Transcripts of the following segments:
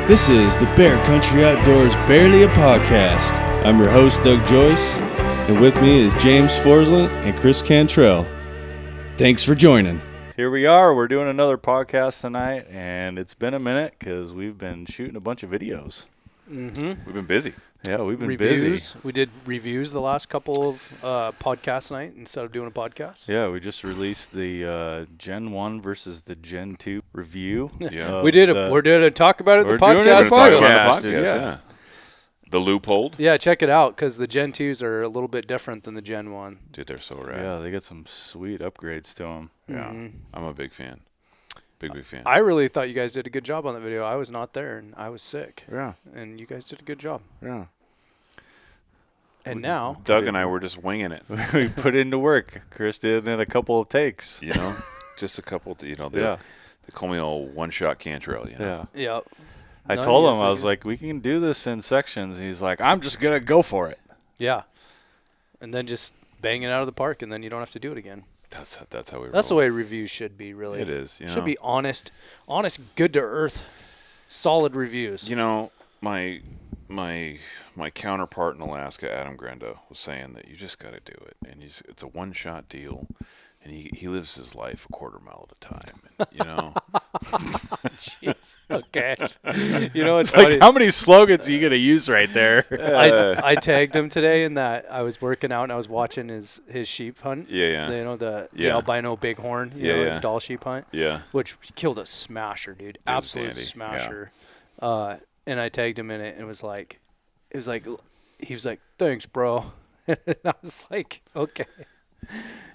This is the Bear Country Outdoors Barely a Podcast. I'm your host, Doug Joyce, and with me is James Forsland and Chris Cantrell. Thanks for joining. Here we are. We're doing another podcast tonight, and it's been a minute because we've been shooting a bunch of videos. Mm-hmm. We've been busy. Yeah, we've been Reviews. busy. We did reviews the last couple of podcast night instead of doing a podcast. Yeah, we just released the Gen 1 versus the Gen 2 review. Yeah. We're doing a talk about it in the We're doing it podcast. in the podcast. podcast, dude, yeah. The loophole. Yeah, check it out because the Gen 2s are a little bit different than the Gen 1. Dude, they're so rad. Yeah, they get some sweet upgrades to them. Yeah. Mm-hmm. I'm a big fan. Big fan. I really thought you guys did a good job on that video. I was not there and I was sick. Yeah. And you guys did a good job. Yeah. And now Doug and I were just winging it. We put into work. Chris did in a couple of takes. You know? Just a couple, they call me all one-shot Cantrell, you know? Yeah. Yep. I No, told you him, guys I are was good. like, we can do this in sections. And he's like, I'm just going to go for it. Yeah. And then just bang it out of the park and then you don't have to do it again. That's how we roll. That's the way reviews should be, really. It is, you know? Should be honest, good to earth, solid reviews. You know, my counterpart in Alaska, Adam Grenda, was saying that you just got to do it. And it's a one-shot deal. And he lives his life a quarter mile at a time, and, you know. Jeez. Okay. You know what's Like, funny? how many slogans are you going to use right there? I tagged him today in that I was working out and I was watching his sheep hunt. Yeah. You know, the Yeah. albino bighorn, you know, his doll sheep hunt. Yeah. Which killed a smasher, dude. Absolute dandy. smasher. And I tagged him in it and he was like, thanks, bro. And I was like, okay.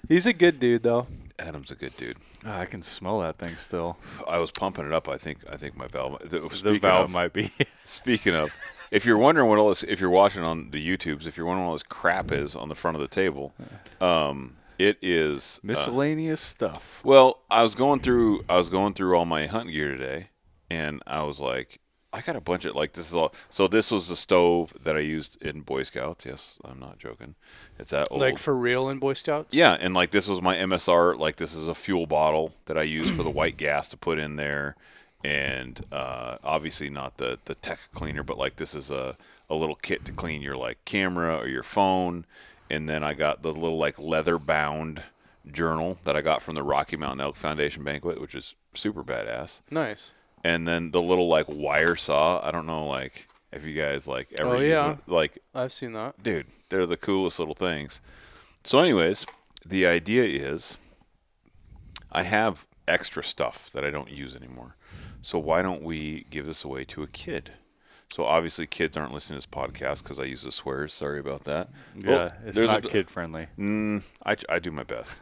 He's a good dude, though. Adam's a good dude. Oh, I can smell that thing still. I was pumping it up. I think my valve. The valve might be. Speaking of, if you're wondering what all this, if you're watching on the YouTubes, if you're wondering what all this crap is on the front of the table, it is Miscellaneous stuff. Well, I was going through all my hunting gear today, and I was like, I got a bunch of this is all. So this was the stove that I used in Boy Scouts. Yes, I'm not joking. It's that old. Like for real in Boy Scouts? Yeah, and this was my MSR. This is a fuel bottle that I use for the white gas to put in there, and obviously not the tech cleaner, but this is a little kit to clean your camera or your phone. And then I got the little leather bound journal that I got from the Rocky Mountain Elk Foundation banquet, which is super badass. Nice. And then the little wire saw. I don't know if you guys ever use it. I've seen that. Dude, they're the coolest little things. So anyways, the idea is I have extra stuff that I don't use anymore. So why don't we give this away to a kid? So obviously kids aren't listening to this podcast because I use the swears. Sorry about that. Yeah, it's not kid friendly. I do my best.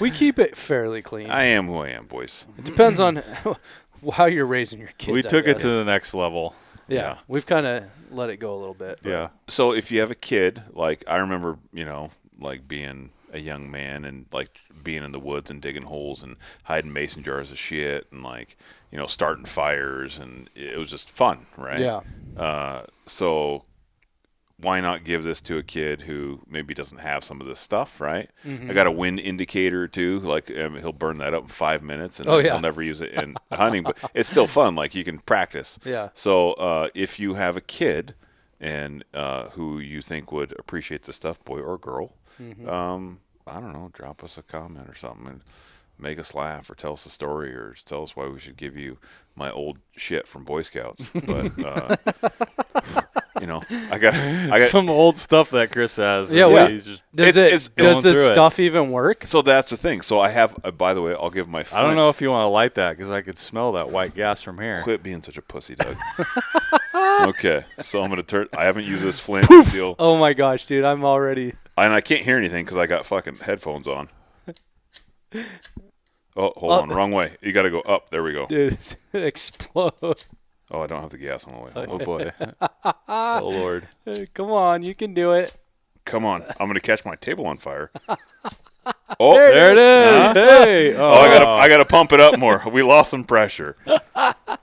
We keep it fairly clean. I am who I am, boys. It depends on how you're raising your kids. We took I it guess. to the next level. Yeah, we've kind of let it go a little bit. Yeah. So if you have a kid, I remember, being a young man and being in the woods and digging holes and hiding mason jars of shit and starting fires, and it was just fun, right? Yeah. So why not give this to a kid who maybe doesn't have some of this stuff, right? Mm-hmm. I got a wind indicator too. He'll burn that up in 5 minutes, and yeah. he'll never use it in hunting. But it's still fun. You can practice. Yeah. So if you have a kid and who you think would appreciate this stuff, boy or girl, I don't know, drop us a comment or something and make us laugh or tell us a story or tell us why we should give you my old shit from Boy Scouts. But I got some old stuff that Chris has. Yeah, he's just Does going this through it. stuff even work? So that's the thing. So I have, by the way, I'll give my I flint. don't know if you want to light that because I could smell that white gas from here. Quit being such a pussy, Doug. Okay, so I'm going to turn, I haven't used this flint deal. Oh my gosh, dude, I'm already. And I can't hear anything because I got fucking headphones on. Oh, hold on. Wrong way. You got to go up. There we go. Dude, it's gonna explode. Oh, I don't have the gas on the way. Oh, boy. Oh, Lord. Come on, you can do it. Come on. I'm going to catch my table on fire. Oh, There it is. Hey. Oh, I got to pump it up more. We lost some pressure.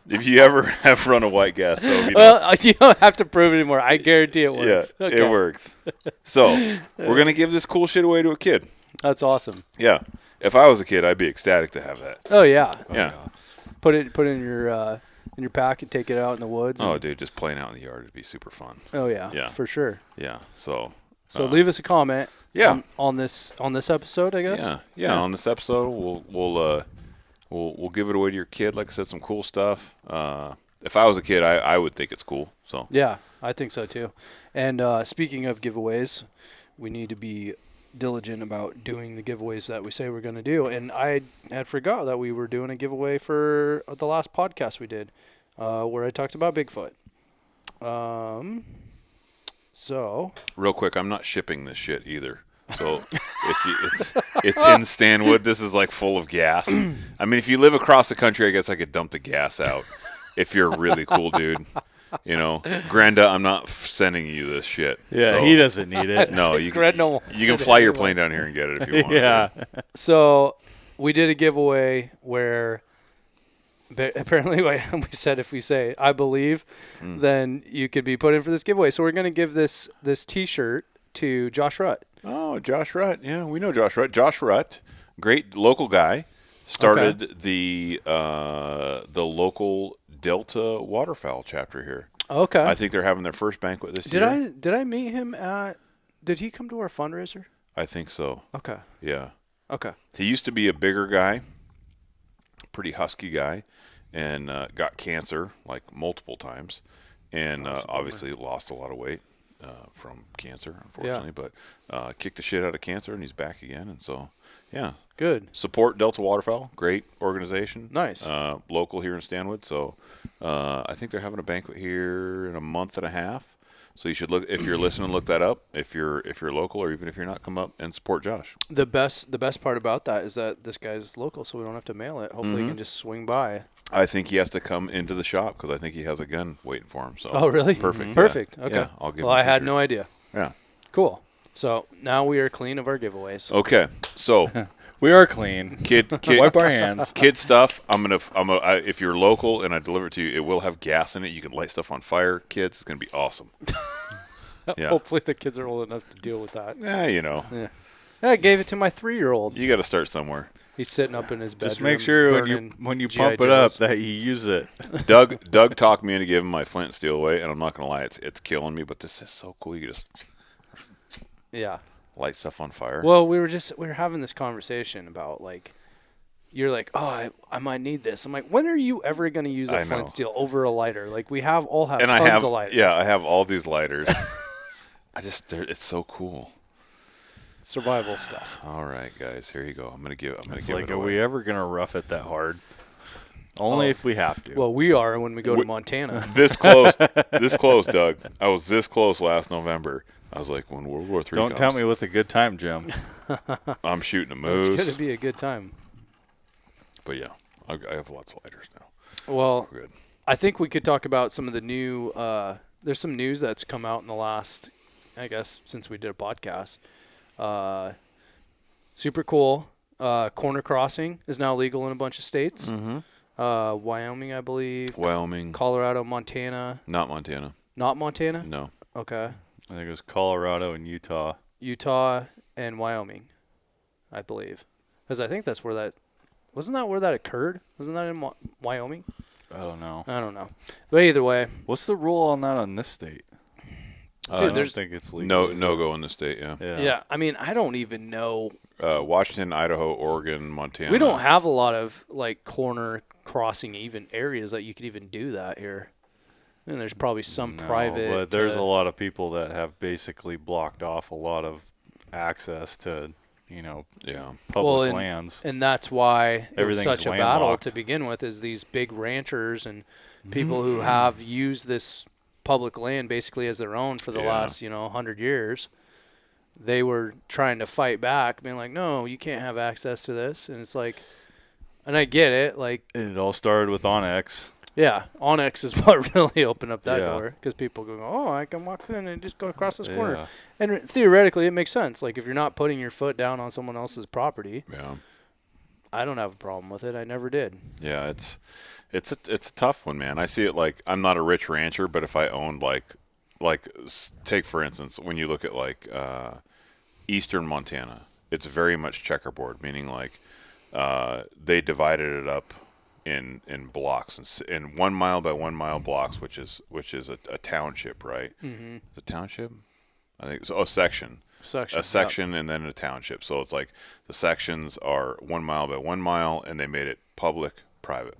If you ever have run a white gas stove, you know. Well, you don't have to prove it anymore. I guarantee it works. Yeah, Okay. it works. So we're going to give this cool shit away to a kid. That's awesome. Yeah. If I was a kid, I'd be ecstatic to have that. Oh yeah. Yeah. Put it in your in your pack, take it out in the woods. Oh, dude, just playing out in the yard would be super fun. Oh yeah, Yeah. for sure. Yeah. So leave us a comment. Yeah. On this episode, I guess. Yeah. On this episode, we'll give it away to your kid. Like I said, some cool stuff. If I was a kid, I would think it's cool. So yeah, I think so too. And speaking of giveaways, we need to be diligent about doing the giveaways that we say we're going to do. And I had forgot that we were doing a giveaway for the last podcast we did, where I talked about Bigfoot. So real quick, I'm not shipping this shit either. So it's in Stanwood. This is like full of gas. I mean, if you live across the country, I guess I could dump the gas out. If you're a really cool dude, Granda, I'm not sending you this shit. Yeah, so, he doesn't need it. No, you Grenda can fly your plane down here and get it if you want. Yeah. So we did a giveaway where apparently we said if we say I believe, then you could be put in for this giveaway. So we're going to give this T-shirt to Josh Rutt. Oh, Josh Rutt. Yeah, we know Josh Rutt. Josh Rutt, great local guy, started the local Delta waterfowl chapter here. Okay. I think they're having their first banquet this year. Did I meet him did he come to our fundraiser? I think so. Okay. Yeah. Okay. He used to be a bigger guy, pretty husky guy, and got cancer like multiple times, and obviously lost a lot of weight from cancer, unfortunately. Yeah. But kicked the shit out of cancer, and he's back again. And so, yeah. Good. Support Delta Waterfowl. Great organization. Nice. Local here in Stanwood. So I think they're having a banquet here in a month and a half. So you should look, if you're listening, look that up. If you're local, or even if you're not, come up and support Josh. The best part about that is that this guy's local, so we don't have to mail it. Hopefully, he can just swing by. I think he has to come into the shop because I think he has a gun waiting for him. So oh, really? Perfect. Perfect. Yeah. Okay. Yeah, I'll give him well, a I had t-shirt. no idea. Yeah. Cool. So now we are clean of our giveaways. Okay. So We are clean. kid, Wipe our hands. kid stuff. If you're local and I deliver it to you, it will have gas in it. You can light stuff on fire. Kids, it's gonna be awesome. Yeah. Hopefully the kids are old enough to deal with that. Yeah, Yeah. I gave it to my 3-year-old. you got to start somewhere. He's sitting up in his bedroom. Just make sure when you pump it up Joes. that you use it. Doug talked me into giving my flint and steel away, and I'm not gonna lie, it's killing me. But this is so cool. You just Yeah. light stuff on fire. Well, we were having this conversation about like, you're like, oh, I might need this. I'm like, when are you ever going to use a I know. flint steel over a lighter? Like we all have and tons I have of lighters. I have all these lighters. It's so cool. Survival stuff. All right, guys, here you go. I'm gonna give It's it like, are away. we ever gonna rough it that hard? Only if we have to. Well, we are when we go to Montana. This close, Doug. I was this close last November. I was like, when World War III Don't comes, tell me with a good time, Jim. I'm shooting a It's moose. going to be a good time. But yeah, I have lots of lighters now. Well, We're good. I think we could talk about some of the new. There's some news that's come out in the last, I guess, since we did a podcast. Super cool. Corner crossing is now legal in a bunch of states. Mm-hmm. Wyoming, I believe. Wyoming, Colorado, Montana. not Montana. Not Montana? No. Okay. I think it was Colorado and Utah. Utah and Wyoming, I believe. Because I think that's where that... Wasn't that where that occurred? Wasn't that in Wyoming? I don't know. I don't know. But either way. What's the rule on that on this state? I don't there's- think it's legal. No go in the state. Yeah. Yeah. I mean, I don't even know. Washington, Idaho, Oregon, Montana. We don't have a lot of, like, corner crossing even areas that you could even do that here. And there's probably some No, private... But there's a lot of people that have basically blocked off a lot of access to, Yeah. public lands. And that's why it was Everything's such a battle landlocked. to begin with, is these big ranchers and people who have used this public land basically as their own for the Yeah. last, 100 years. They were trying to fight back, being like, no, you can't have access to this. And it's like, and I get it, like, It all started with Onyx. yeah, Onyx is what really opened up that Yeah. door, because people go, oh, I can walk in and just go across this corner. Yeah. And theoretically, it makes sense. Like, if you're not putting your foot down on someone else's property, Yeah. I don't have a problem with it. I never did. Yeah, it's a tough one, man. I see it like I'm not a rich rancher, but if I owned take for instance, when you look at eastern Montana, it's very much checkerboard, meaning they divided it up in blocks in 1 mile by 1 mile blocks, which is a township, right? Mm-hmm. The township, I think so. A section. A section, and then a township. So it's like the sections are 1 mile by 1 mile, and they made it public, private,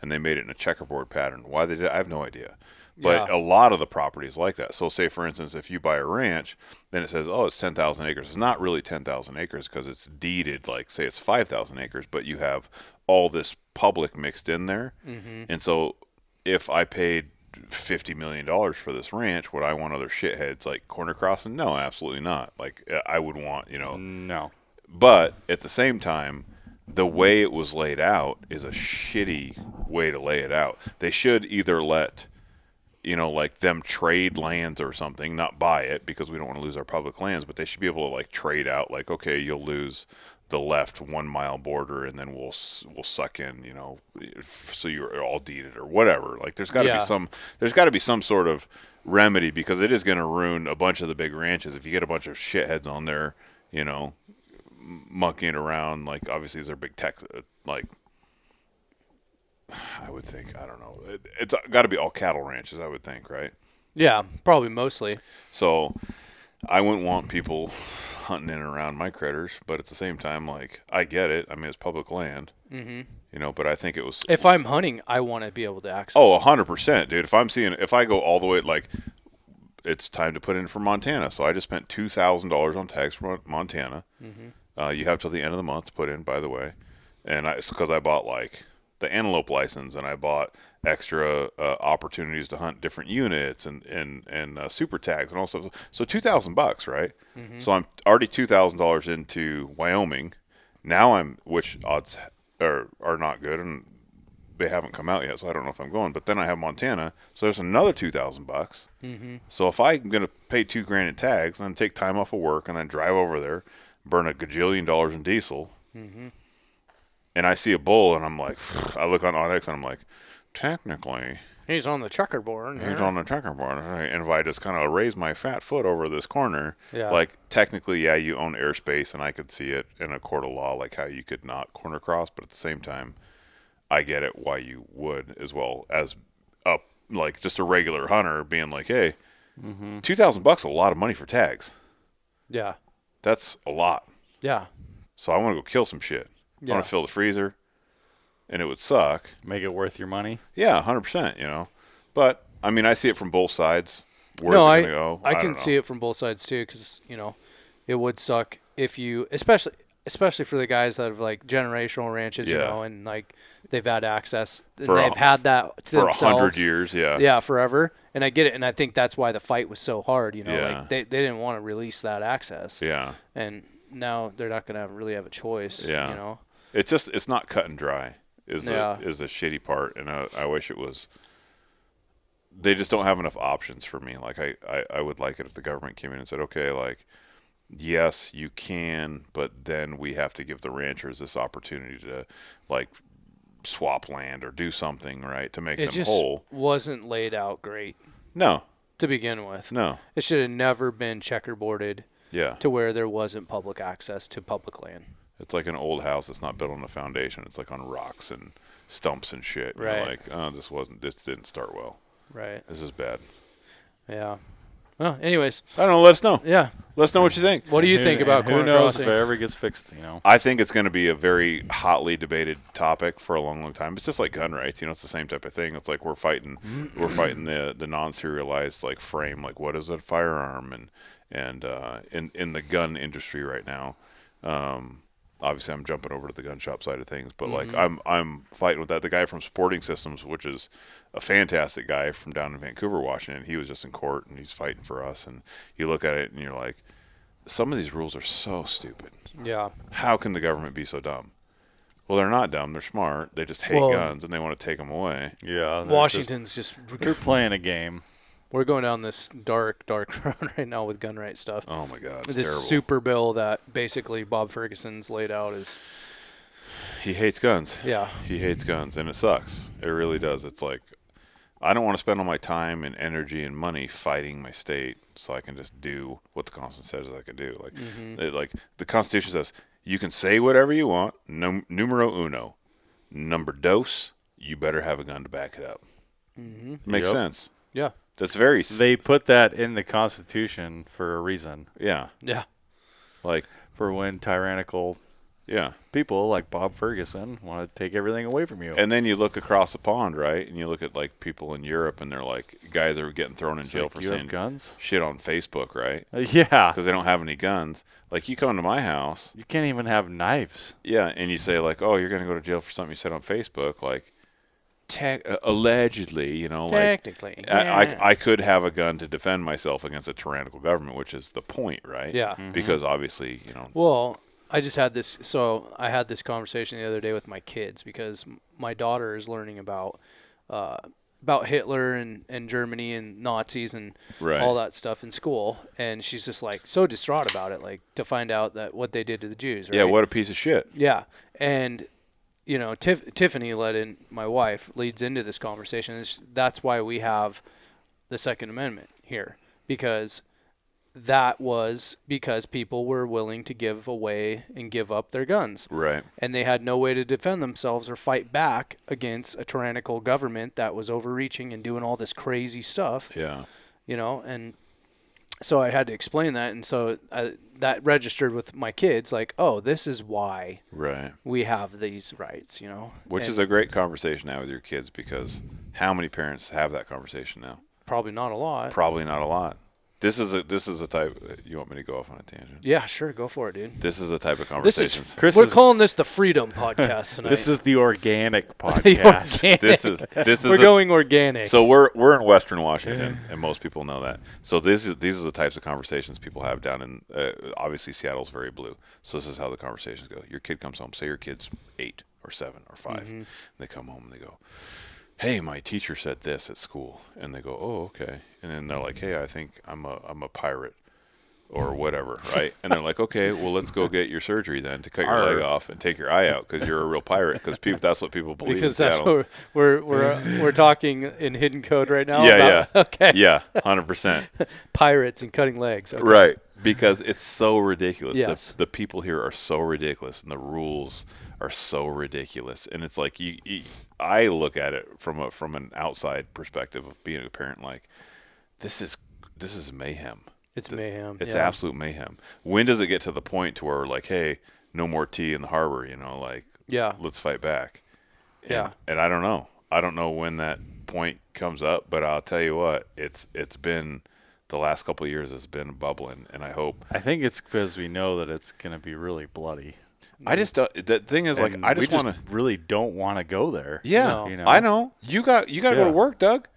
and they made it in a checkerboard pattern. Why they did it, I have no idea. But a lot of the property is like that. So say, for instance, if you buy a ranch, then it says, oh, it's 10,000 acres. It's not really 10,000 acres because it's deeded, like, say it's 5,000 acres, but you have all this public mixed in there. Mm-hmm. And so if I paid $50 million for this ranch, would I want other shitheads, like, corner crossing? No, absolutely not. Like, I would want, No. But at the same time, the way it was laid out is a shitty way to lay it out. They should either let... like them trade lands or something, not buy it because we don't want to lose our public lands, but they should be able to like trade out, like, okay, you'll lose the left 1 mile border and then we'll suck in, so you're all deeded or whatever. Like there's got to be some sort of remedy because it is going to ruin a bunch of the big ranches if you get a bunch of shitheads on there, monkeying around. Like obviously these are big tech, like I would think, I don't know. It's got to be all cattle ranches, I would think, right? Yeah, probably mostly. So I wouldn't want people hunting in and around my critters, but at the same time, like, I get it. I mean, it's public land, but I think it was... If I'm hunting, I want to be able to access Oh, 100%, dude. If I go all the way, like, it's time to put in for Montana. So I just spent $2,000 on tags for Montana. Mm-hmm. You have till the end of the month to put in, by the way. And it's because I bought, like... the antelope license, and I bought extra opportunities to hunt different units and super tags and all stuff. So $2,000, right? Mm-hmm. So I'm already $2,000 into Wyoming. Now which odds are not good, and they haven't come out yet, so I don't know if I'm going. But then I have Montana, so there's another $2,000. Mm-hmm. So if I'm gonna pay $2,000 in tags and then take time off of work and then drive over there, burn a gajillion dollars in diesel. Mm-hmm. And I see a bull, and I'm like, I look on Onyx, and I'm like, technically, he's on the checkerboard. He's on the checkerboard. Right? And if I just kind of raise my fat foot over this corner, yeah. Like, technically, yeah, you own airspace, and I could see it in a court of law, like how you could not corner cross, but at the same time, I get it why you would, as well as, like, just a regular hunter being like, hey, $2,000 is a lot of money for tags. Yeah. That's a lot. Yeah. So I want to go kill some shit. Yeah. I want to fill the freezer, and it would suck. Make it worth your money. Yeah, 100%. But I mean, I see it from both sides. Where's it going to go? I can see it from both sides too, because it would suck if you, especially for the guys that have like generational ranches, and like they've had access, and they've had that to for themselves 100 years. Yeah, forever. And I get it, and I think that's why the fight was so hard. Yeah. Like they didn't want to release that access. Yeah, and now they're not going to really have a choice. Yeah, it's not cut and dry. Is the shitty part, and I wish it was. They just don't have enough options for me. Like I would like it if the government came in and said, okay, like, yes, you can, but then we have to give the ranchers this opportunity to, like, swap land or do something, right, to make them whole. It just wasn't laid out great. No. To begin with. No. It should have never been checkerboarded. Yeah. To where there wasn't public access to public land. It's like an old house that's not built on a foundation. It's like on rocks and stumps and shit. Right. You're like, oh, this didn't start well. Right. This is bad. Yeah. Well, anyways. I don't know. Let us know. Yeah. Let us know what you think. What do you think about corner crossing? Who knows crossing? if it ever gets fixed, I think it's going to be a very hotly debated topic for a long, long time. It's just like gun rights. It's the same type of thing. It's like we're fighting the non-serialized, like, frame. Like, what is a firearm? And in the gun industry right now, obviously I'm jumping over to the gun shop side of things, but like I'm fighting with that. The guy from Sporting Systems, which is a fantastic guy from down in Vancouver, Washington, he was just in court and he's fighting for us. And you look at it and you're like, some of these rules are so stupid. Yeah. How can the government be so dumb? Well, they're not dumb. They're smart. They just hate guns and they want to take them away. Yeah. Washington's they're playing a game. We're going down this dark road right now with gun right stuff. Oh, my God. It's this terrible. super bill that basically Bob Ferguson's laid out is... He hates guns. Yeah. He hates guns, and it sucks. It really does. It's like, I don't want to spend all my time and energy and money fighting my state so I can just do what the Constitution says I can do. Like, like the Constitution says, you can say whatever you want, numero uno. Number dose, you better have a gun to back it up. Mm-hmm. Makes Yep. sense. Yeah. That's very. They put that in the Constitution for a reason. Yeah. Yeah. Like. For when tyrannical people like Bob Ferguson want to take everything away from you. And then you look across the pond, right? And you look at like people in Europe, and they're like guys that are getting thrown in jail for you saying have guns shit on Facebook, right? Yeah. Because they don't have any guns. Like you come to my house, You can't even have knives. yeah, and you say like, oh, you're gonna go to jail for something you said on Facebook, like. Allegedly, you know, like Technically. I could have a gun to defend myself against a tyrannical government, which is the point, right? Yeah. Because obviously, you know. Well, I just had this. So I had this conversation the other day with my kids because my daughter is learning about Hitler and Germany and Nazis and Right. all that stuff in school, and she's just like so distraught about it, like to find out that what they did to the Jews. Right? Yeah, what a piece of shit. Yeah, and you know, Tiffany my wife leads into this conversation. That's why we have the Second Amendment here, because that was because people were willing to give away and give up their guns. Right. And they had no way to defend themselves or fight back against a tyrannical government that was overreaching and doing all this crazy stuff. Yeah. You know, and so I had to explain that. And so that registered with my kids, like, oh, this is why Right. we have these rights, you know. Which is a great conversation now with your kids, because how many parents have that conversation now? Probably not a lot. Probably not a lot. This is a type. You want me to go off on a tangent? Yeah, sure, go for it, dude. This is a type of This conversation. is we're calling this the Freedom Podcast tonight. This is the organic The podcast. organic. This is We're going organic. So we're in Western Washington, and most people know that. So these are the types of conversations people have down in. Obviously, Seattle's very blue. So this is how the conversations go. Your kid comes home. Say your kid's 8 or 7 or 5. Mm-hmm. They come home and they go, "Hey, my teacher said this at school," and they go, "Oh, okay." And then they're like, "Hey, I think I'm a pirate." Or whatever, right? And they're like, okay, well, let's go get your surgery then to cut your leg off and take your eye out because you're a real pirate. Because that's what people believe. because in that's Seattle. what we're talking in hidden code right now. Yeah, about, yeah, Okay. yeah, 100%. Pirates and cutting legs. Okay. Right, because it's so ridiculous. Yes. The people here are so ridiculous, and the rules are so ridiculous. And it's like I look at it from an outside perspective of being a parent. Like, this is mayhem. It's mayhem. It's yeah. absolute mayhem. When does it get to the point to where we're like, hey, no more tea in the harbor? You know, like, Yeah. let's fight back. Yeah. And I don't know. I don't know when that point comes up, but I'll tell you what, it's been the last couple of years. It's been bubbling, and I hope. I think it's because we know that it's going to be really bloody. I just the thing is, like, And I just we want to. really don't want to go there. Yeah, No. You know? I know. You got to go to work, Doug.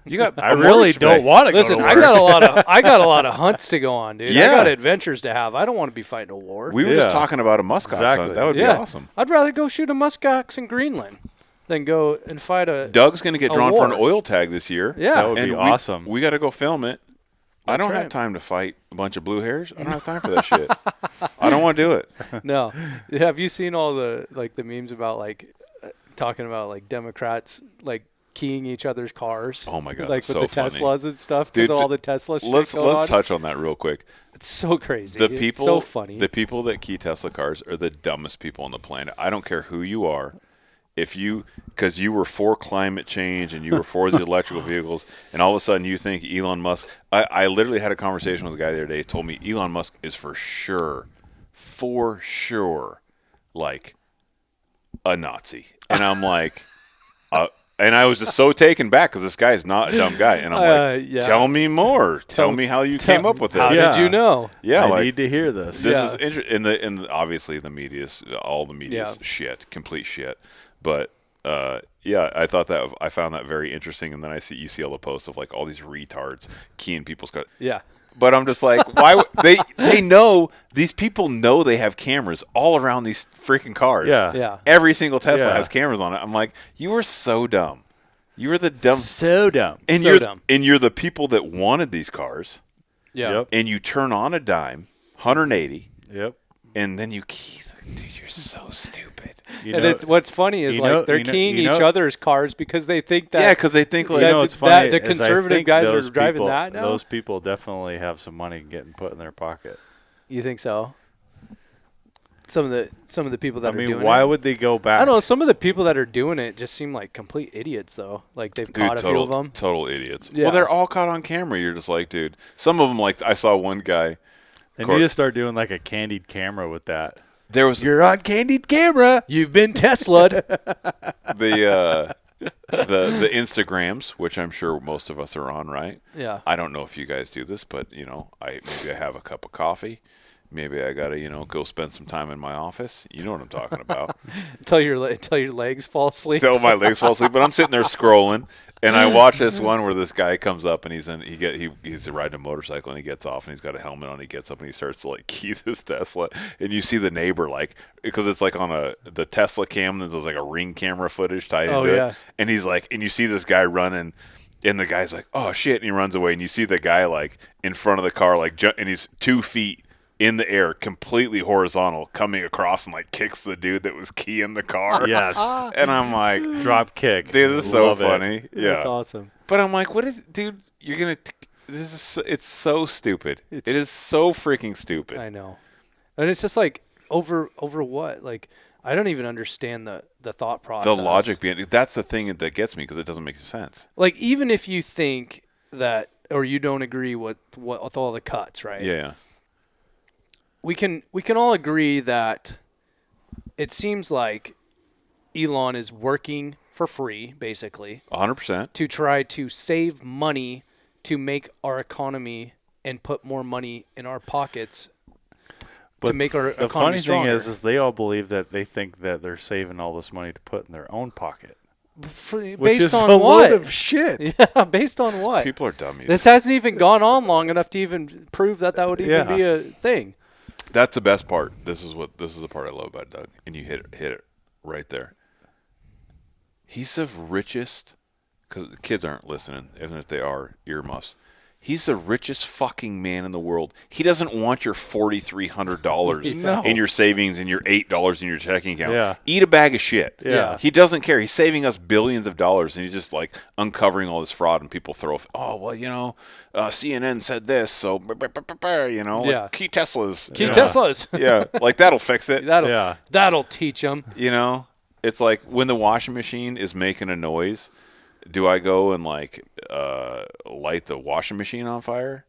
You got. I really don't want to go Listen, to I work. got a lot of hunts to go on, dude. Yeah. I got adventures to have. I don't want to be fighting a war. We were just Yeah. talking about a muskox Exactly. hunt. That would yeah. be awesome. I'd rather go shoot a muskox in Greenland than go and fight a. Doug's going to get A drawn for an war. oil tag this year. Yeah. That would and be awesome. We got to go film it. I don't have right. time to fight a bunch of blue hairs. I don't have time for that shit. I don't want to do it. No. Have you seen all the memes about talking about like Democrats like keying each other's cars? Oh my God, Like that's with so the funny. Teslas and stuff, Dude, because of all the Tesla shit Let's going on. touch on that real quick. It's so crazy. The It's people, so funny. The people that key Tesla cars are the dumbest people on the planet. I don't care who you are. Because you were for climate change and you were for the electrical vehicles, and all of a sudden you think Elon Musk. I literally had a conversation with a guy the other day. He told me Elon Musk is for sure, like a Nazi, and I'm like, and I was just so taken back because this guy is not a dumb guy, and I'm like, yeah. tell me more. Tell me how you came up with this. How Yeah. did you know? Yeah, I like, need to hear this. this Yeah. is interesting. Obviously the media's all the media's Yeah. shit, complete shit. But yeah, I found that very interesting. And then you see all the posts of like all these retards keying people's cars. Yeah. But I'm just like, why they know, these people know they have cameras all around these freaking cars. Yeah. Yeah. Every single Tesla Yeah. has cameras on it. I'm like, you are so dumb. You were the dumb. So dumb. And so dumb. And you're the people that wanted these cars. Yeah. Yep. And you turn on a dime, 180. Yep. And then you key. Dude, you're so stupid. You And know- it's what's funny is you like know- they're you know- keying you know- each other's cars because they think that. Yeah, because they think like, You know what's funny the is I conservative think guys are those driving people- that now? Those people definitely have some money getting put in their pocket. You think so? some of the people that I are mean, doing why it. would they go back? I don't know. Some of the people that are doing it just seem like complete idiots, though. Like they've caught a few of them. Total idiots. Yeah. Well, they're all caught on camera. You're just like, dude. Some of them, like I saw one guy. They need to start doing like a candied camera with that. There was You're on candid camera. You've been Tesla'd. the Instagrams, which I'm sure most of us are on, right? Yeah. I don't know if you guys do this, but maybe I have a cup of coffee. Maybe I gotta go spend some time in my office. You know what I'm talking about. Until your legs fall asleep. Till my legs fall asleep. But I'm sitting there scrolling, and I watch this one where this guy comes up and he's riding a motorcycle and he gets off and he's got a helmet on. He gets up and he starts to like key this Tesla, and you see the neighbor because it's like on the Tesla cam. There's like a Ring camera footage tied into it, and he's like, and you see this guy running. And the guy's like, "Oh shit!" And he runs away. And you see the guy like in front of the car, and he's 2 feet in the air, completely horizontal, coming across and like kicks the dude that was keying the car. Yes. And I'm like, drop kick. dude, this is so Love it. funny. Yeah, That's awesome. But I'm like, what is, dude? You're gonna. It's so stupid. It is so freaking stupid. I know, and it's just like over what? Like I don't even understand the thought process. The logic behind it. That's the thing that gets me because it doesn't make sense. Like even if you think that, or you don't agree with all the cuts, right? Yeah. We can all agree that it seems like Elon is working for free, basically, 100%. to try to save money to make our economy and put more money in our pockets to make our economy The funny stronger. thing is they all believe that they think that they're saving all this money to put in their own pocket. Which based is on a what? load of shit. Yeah, based on what? People are dummies. This hasn't even gone on long enough to even prove that would even be a thing. That's the best part. This is the part I love about Doug, and you hit it right there. He's the richest, because kids aren't listening, even if they are, earmuffs. He's the richest fucking man in the world. He doesn't want your $4,300 No. in your savings and your $8 in your checking account. Yeah. Eat a bag of shit. Yeah. He doesn't care. He's saving us billions of dollars, and he's just like uncovering all this fraud, and people throw, CNN said this, so, like, key Teslas. Key Teslas. Yeah, like that'll fix it. That'll teach them. It's like when the washing machine is making a noise, do I go and like light the washing machine on fire?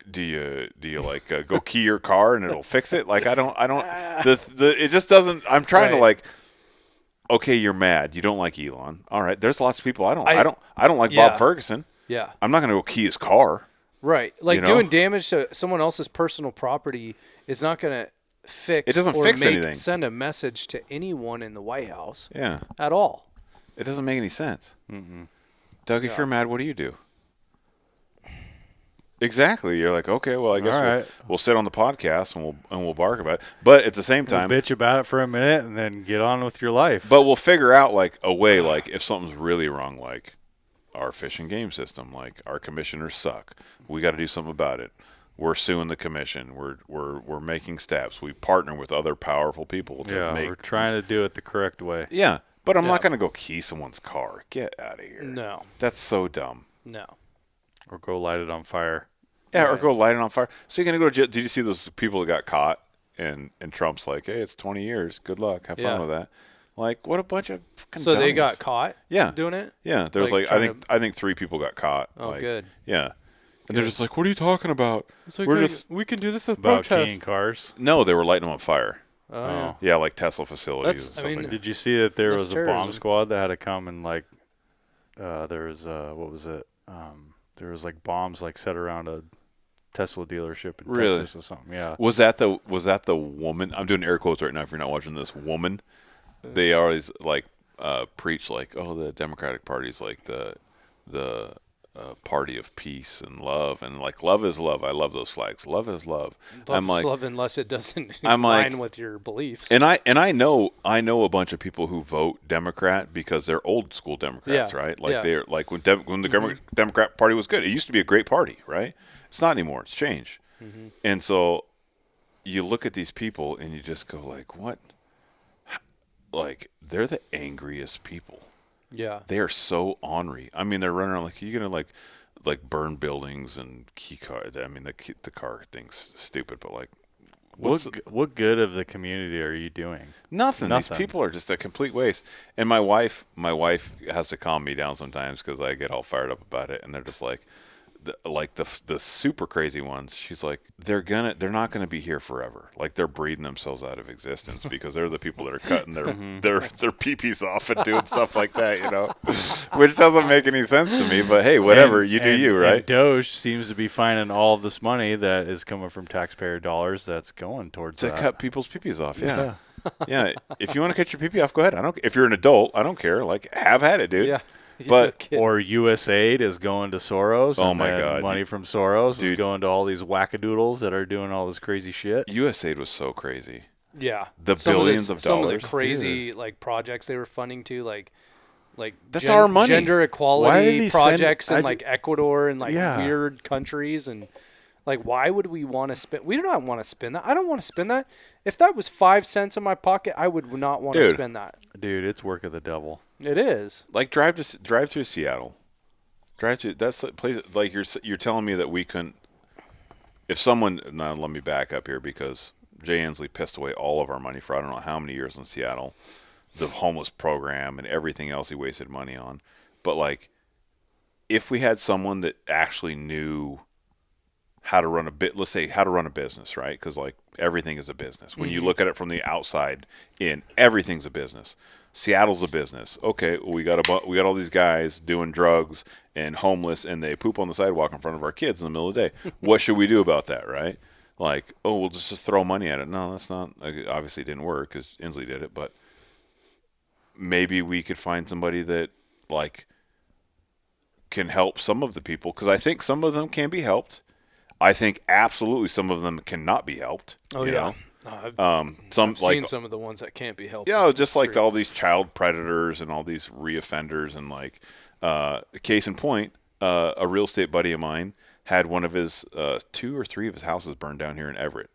Do you like go key your car and it'll fix it? Like I don't it just doesn't. I'm trying to like. Okay, you're mad. You don't like Elon. All right, there's lots of people I don't like Bob Ferguson. Yeah. I'm not going to go key his car. Right. Like doing damage to someone else's personal property is not going to fix. It doesn't fix anything. Send a message to anyone in the White House. Yeah. At all. It doesn't make any sense. Doug, if you're mad, what do you do? Exactly. You're like, okay, well, I guess we'll sit on the podcast and we'll bark about it. But at the same time, bitch about it for a minute and then get on with your life. But we'll figure out like a way, like if something's really wrong, like our fish and game system, like our commissioners suck. We got to do something about it. We're suing the commission. We're making steps. We partner with other powerful people to make. We're trying to do it the correct way. Yeah. But I'm not going to go key someone's car. Get out of here. No. That's so dumb. No. Or go light it on fire. Yeah, or go light it on fire. So you're going to go to jail. Did you see those people that got caught? And Trump's like, hey, it's 20 years. Good luck. Have fun with that. Like, what a bunch of fucking dummies. They got caught doing it? Yeah. There was I think 3 people got caught. Oh, good. Yeah. And they're just like, what are you talking about? It's like, we can do this with about protest. keying cars. No, they were lighting them on fire. Oh. Yeah, like Tesla facilities and stuff like that. Did you see that there was a terrorism. bomb squad that had to come and like there was what was it? There was like bombs like set around a Tesla dealership in Texas or something. Yeah. Was that the woman? I'm doing air quotes right now if you're not watching this. Woman. They always like preach like, oh, the Democratic Party's like the party of peace and love, and like love is love. I love those flags. Love is love. I'm like, love unless it doesn't align like, with your beliefs. And I know a bunch of people who vote Democrat because they're old school Democrats, right? Like they're like when the Democrat Party was good. It used to be a great party, right? It's not anymore. It's changed. And so you look at these people and you just go like, what? Like they're the angriest people. Yeah. They are so ornery. I mean, they're running around like, you're going to like burn buildings and key cars. I mean, the car thing's stupid, but like What good of the community are you doing? Nothing. These people are just a complete waste. And my wife has to calm me down sometimes because I get all fired up about it, and they're just like, the super crazy ones. She's like, they're not gonna be here forever. Like they're breeding themselves out of existence because they're the people that are cutting their pee-pees off and doing stuff like that, which doesn't make any sense to me. But hey, whatever, you do you, right? And Doge seems to be finding all of this money that is coming from taxpayer dollars that's going towards to that. cut people's pee-pees off. Yeah. Yeah. If you want to cut your pee-pee off, go ahead. If you're an adult, I don't care. Like, have at it, dude. Yeah. But or USAID is going to Soros. Oh and my then God! Money from Soros Dude. is going to all these wackadoodles that are doing all this crazy shit. USAID was so crazy. Yeah, Billions of dollars. Some of the crazy projects they were funding too, like that's our money. Gender equality projects in Ecuador and Yeah. weird countries, and why would we want to spend? We do not want to spend that. I don't want to spend that. If that was 5 cents in my pocket, I would not want to spend that. Dude, it's work of the devil. It is. Like drive through Seattle. That's the place. Like you're telling me that we couldn't. If someone now let me back up here because Jay Inslee pissed away all of our money for I don't know how many years in Seattle, the homeless program and everything else he wasted money on. But if we had someone that actually knew how to run let's say how to run a business, right? Because everything is a business. When you look at it from the outside in, everything's a business. Seattle's a business. Okay, well, we got all these guys doing drugs and homeless, and they poop on the sidewalk in front of our kids in the middle of the day. What should we do about that, right? We'll just throw money at it. No, that's not. Obviously, it didn't work because Inslee did it, but maybe we could find somebody that can help some of the people because I think some of them can be helped. I think absolutely some of them cannot be helped. Oh, yeah. I've seen some of the ones that can't be helped. Yeah, just all these child predators and all these reoffenders and case in point, a real estate buddy of mine had one of his 2 or 3 of his houses burned down here in Everett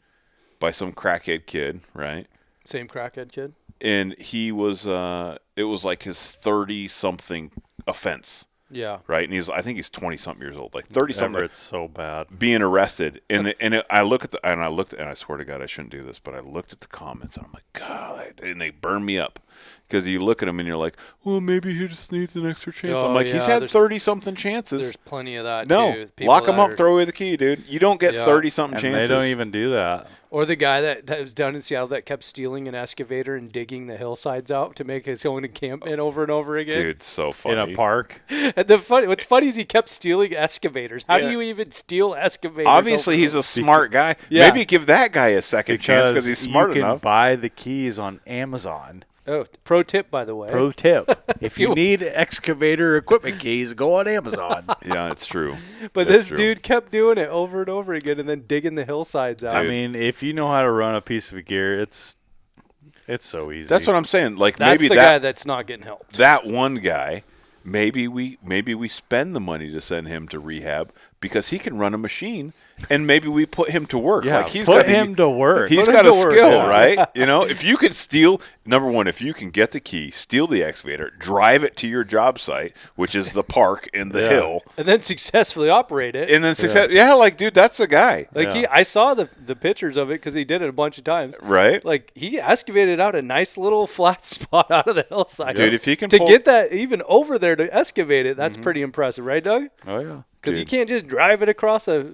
by some crackhead kid, right? Same crackhead kid? And he was it was his 30-something offense. Yeah. Right, and I think he's 20-something years old, 30-something. Everett's so bad. Being arrested, I looked, and I swear to God, I shouldn't do this, but I looked at the comments, and I'm like, God, and they burn me up because you look at him and you're like, well, maybe he just needs an extra chance. I'm like, he's had 30-something chances. There's plenty of that. No, too. Lock him up, throw away the key, dude. You don't get 30-something chances. They don't even do that. Or the guy that was down in Seattle that kept stealing an excavator and digging the hillsides out to make his own encampment over and over again. Dude, so funny. In a park. And what's funny is he kept stealing excavators. How do you even steal excavators? Obviously, he's a smart guy. Yeah. Maybe give that guy a second chance because he's smart enough. You can buy the keys on Amazon. Oh, pro tip, by the way. Pro tip. If you need excavator equipment keys, go on Amazon. Yeah, it's true. But this dude kept doing it over and over again and then digging the hillsides out. I mean, if you know how to run a piece of gear, it's so easy. That's what I'm saying. That's maybe the guy that's not getting helped. That one guy, maybe we spend the money to send him to rehab because he can run a machine, and maybe we put him to work. Yeah, he's put him to work. He's got a skill, right? If you can steal, number one, if you can get the key, steal the excavator, drive it to your job site, which is the park in the hill, and then successfully operate it. And then dude, that's the guy. I saw the pictures of it because he did it a bunch of times. Right. He excavated out a nice little flat spot out of the hillside. Dude, if he can get that even over there to excavate it, that's pretty impressive, right, Doug? Oh yeah. Because you can't just drive it across a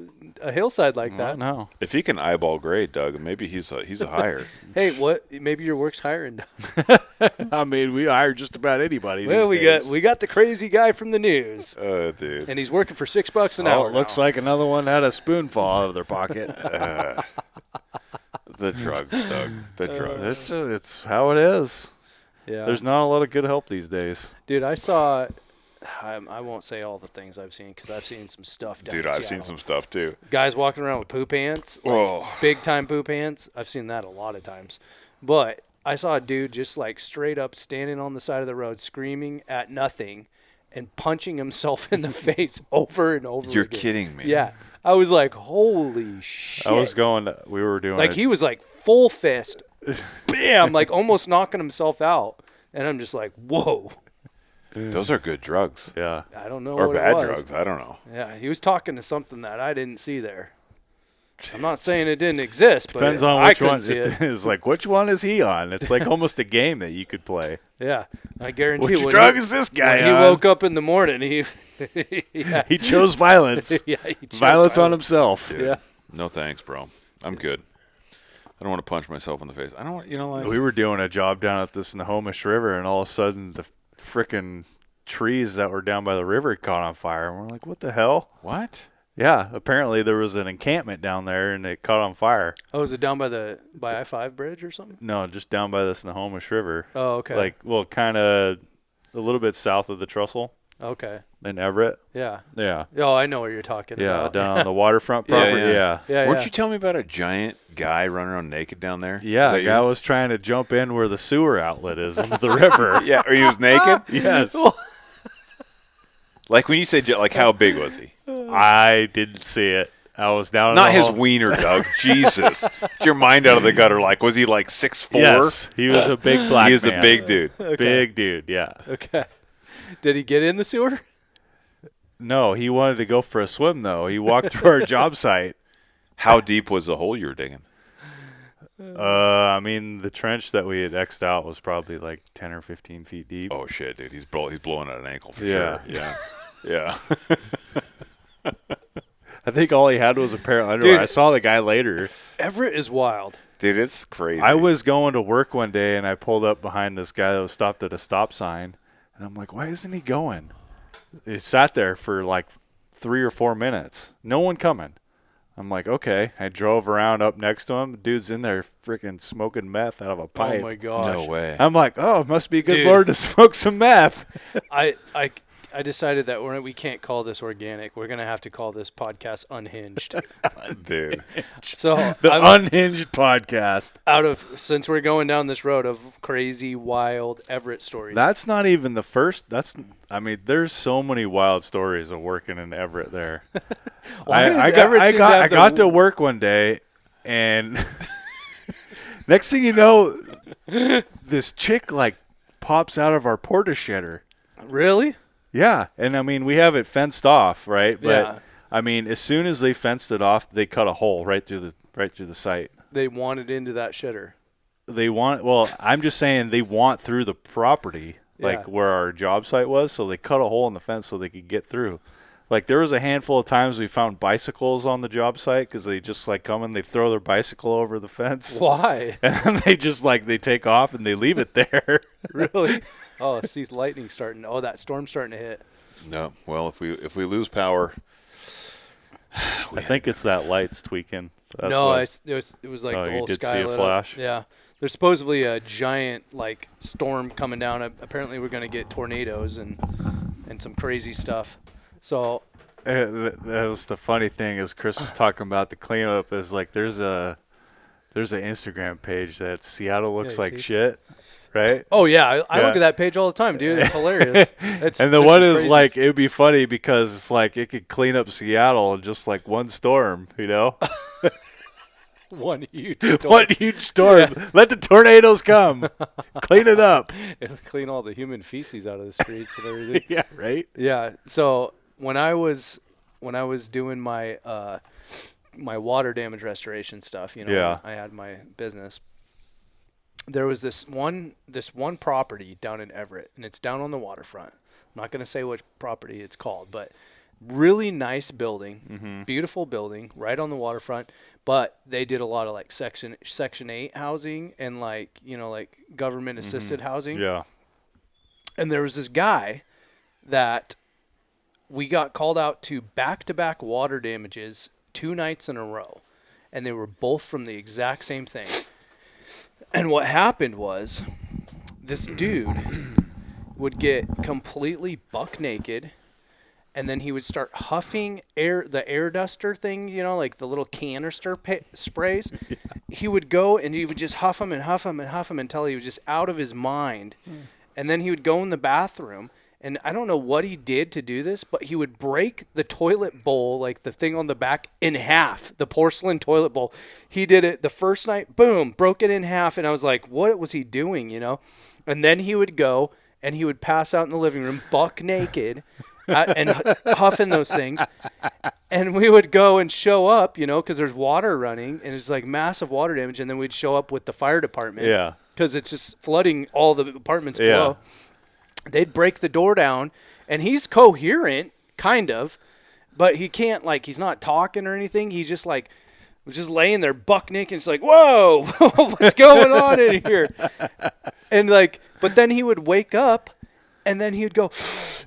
hillside like that. No. If he can eyeball grade, Doug, maybe he's a hire. Hey, what? Maybe your work's hiring. I mean, we hire just about anybody. Well, these days. we got the crazy guy from the news. Dude. And he's working for $6 an hour. It looks like another one had a spoonful out of their pocket. The drugs, Doug. The drugs. It's how it is. Yeah. There's not a lot of good help these days. Dude, I saw. I won't say all the things I've seen because I've seen some stuff down in Dude, I've Seattle. seen some stuff too. Guys walking around with poo pants, big time poo pants. I've seen that a lot of times. But I saw a dude just straight up standing on the side of the road screaming at nothing and punching himself in the face over and over You're again. kidding me. Yeah. I was like, holy shit. We were doing he was full fist, bam, almost knocking himself out. And I'm just like, whoa. Those are good drugs. Yeah. I don't know or what bad it was. drugs. I don't know. Yeah, he was talking to something that I didn't see there. I'm not saying it didn't exist, but Depends on I which couldn't one. see It it. is like, which one is he on? It's like almost a game that you could play. Yeah, I guarantee. Which when drug is this guy when he on? woke up in the morning, yeah, He chose violence. yeah, he chose Violence on himself. Dude, Yeah. No thanks, bro. I'm good. I don't want to punch myself in the face. I don't want, like. We were doing a job down at the Snohomish River, and all of a sudden the frickin' trees that were down by the river caught on fire. And we're like, what the hell? What? Yeah, apparently there was an encampment down there, and it caught on fire. Oh, is it down by I-5 bridge or something? No, just down by the Snohomish River. Oh, okay. Like, well, kind of a little bit south of the Trestle Okay. in Everett. Yeah. Yeah. Oh, I know what you're talking Yeah, about. down on the waterfront property. Yeah. Yeah. Weren't you telling me about a giant guy running around naked down there? Yeah, Is a that guy you? was trying to jump in where the sewer outlet is into the river. Yeah, or he was naked? Yes. Like when you say, like, how big was he? I didn't see it. I was down in Not the his hall. wiener, Doug. Jesus. Get your mind out of the gutter. Like, was he like 6'4"? Yes, he was a big black He is man. a big dude. Big dude, yeah. Okay. Did he get in the sewer? No, he wanted to go for a swim, though. He walked through our job site. How deep was the hole you were digging? I mean, the trench that we had X'd out was probably like 10 or 15 feet deep. Oh, shit, dude. He's blowing out an ankle for Yeah. sure. Yeah. Yeah. I think all he had was a pair of underwear. Dude. I saw the guy later. Everett is wild. Dude, it's crazy. I was going to work one day, and I pulled up behind this guy that was stopped at a stop sign. And I'm like, why isn't he going? He sat there for like 3 or 4 minutes. No one coming. I'm like, okay. I drove around up next to him. Dude's in there freaking smoking meth out of a pipe. Oh my gosh. No way. I'm like, oh, it must be a good Dude. morning to smoke some meth. I decided that we can't call this organic. We're gonna have to call this podcast Unhinged. Dude. So The I'm Unhinged podcast. since we're going down this road of crazy, wild Everett stories. That's not even the first. There's so many wild stories of working in Everett there. Why I does Everett seem to have got the- to work one day, and next thing you know, this chick like pops out of our porta shitter. Really? Yeah, and I mean we have it fenced off, right? But Yeah. I mean, as soon as they fenced it off, they cut a hole right through the site. They wanted into that shitter. I'm just saying they want through the property, like Yeah. where our job site was, so they cut a hole in the fence so they could get through. Like there was a handful of times we found bicycles on the job site because they just like come and they throw their bicycle over the fence, Why? and then they just like they take off and they leave it there. Really? Oh, see lightning starting. Oh, that storm's starting to hit. No. Well, if we lose power, I think it's that light's tweaking. That's No, what- it was like Oh, the you whole did sky see a lit flash? up. Yeah. There's supposedly a giant like storm coming down. Apparently, we're going to get tornadoes and some crazy stuff. So that was the funny thing is Chris was talking about the cleanup is like there's an Instagram page that Seattle looks you like see? shit, right? Oh yeah, I Yeah. look at that page all the time, dude. It's hilarious. And the one is like it would be funny because it's like it could clean up Seattle in just like one storm, you know? one huge storm. One huge storm. Let the tornadoes come. Clean it up. It'll clean all the human feces out of the streets and everything. Yeah, right? Yeah. So when I was doing my my water damage restoration stuff, you know, Yeah. I had my business. There was this one property down in Everett, and it's down on the waterfront. I'm not going to say which property it's called, but really nice building, beautiful building, right on the waterfront. But they did a lot of like Section 8 housing and like, you know, like government assisted housing. Yeah. And there was this guy that we got called out to back-to-back water damages 2 nights in a row. And they were both from the exact same thing. And what happened was this dude would get completely buck naked, and then he would start huffing the air duster thing, you know, like the little canister sprays. Yeah. He would go and he would just huff them and huff them and huff them until he was just out of his mind. And then he would go in the bathroom, and I don't know what he did to do this, but he would break the toilet bowl, like the thing on the back, in half, the porcelain toilet bowl. He did it the first night, boom, broke it in half, and I was like, what was he doing, you know? And then he would go, and he would pass out in the living room, buck naked, and huffing those things. And we would go and show up, because there's water running and it's like massive water damage. And then we'd show up with the fire department. Yeah. Because it's just flooding all the apartments below. They'd break the door down, and he's coherent, kind of, but he can't, he's not talking or anything. He just, was just laying there buck naked. It's like, whoa, what's going on in here? And, but then he would wake up, and then he would go,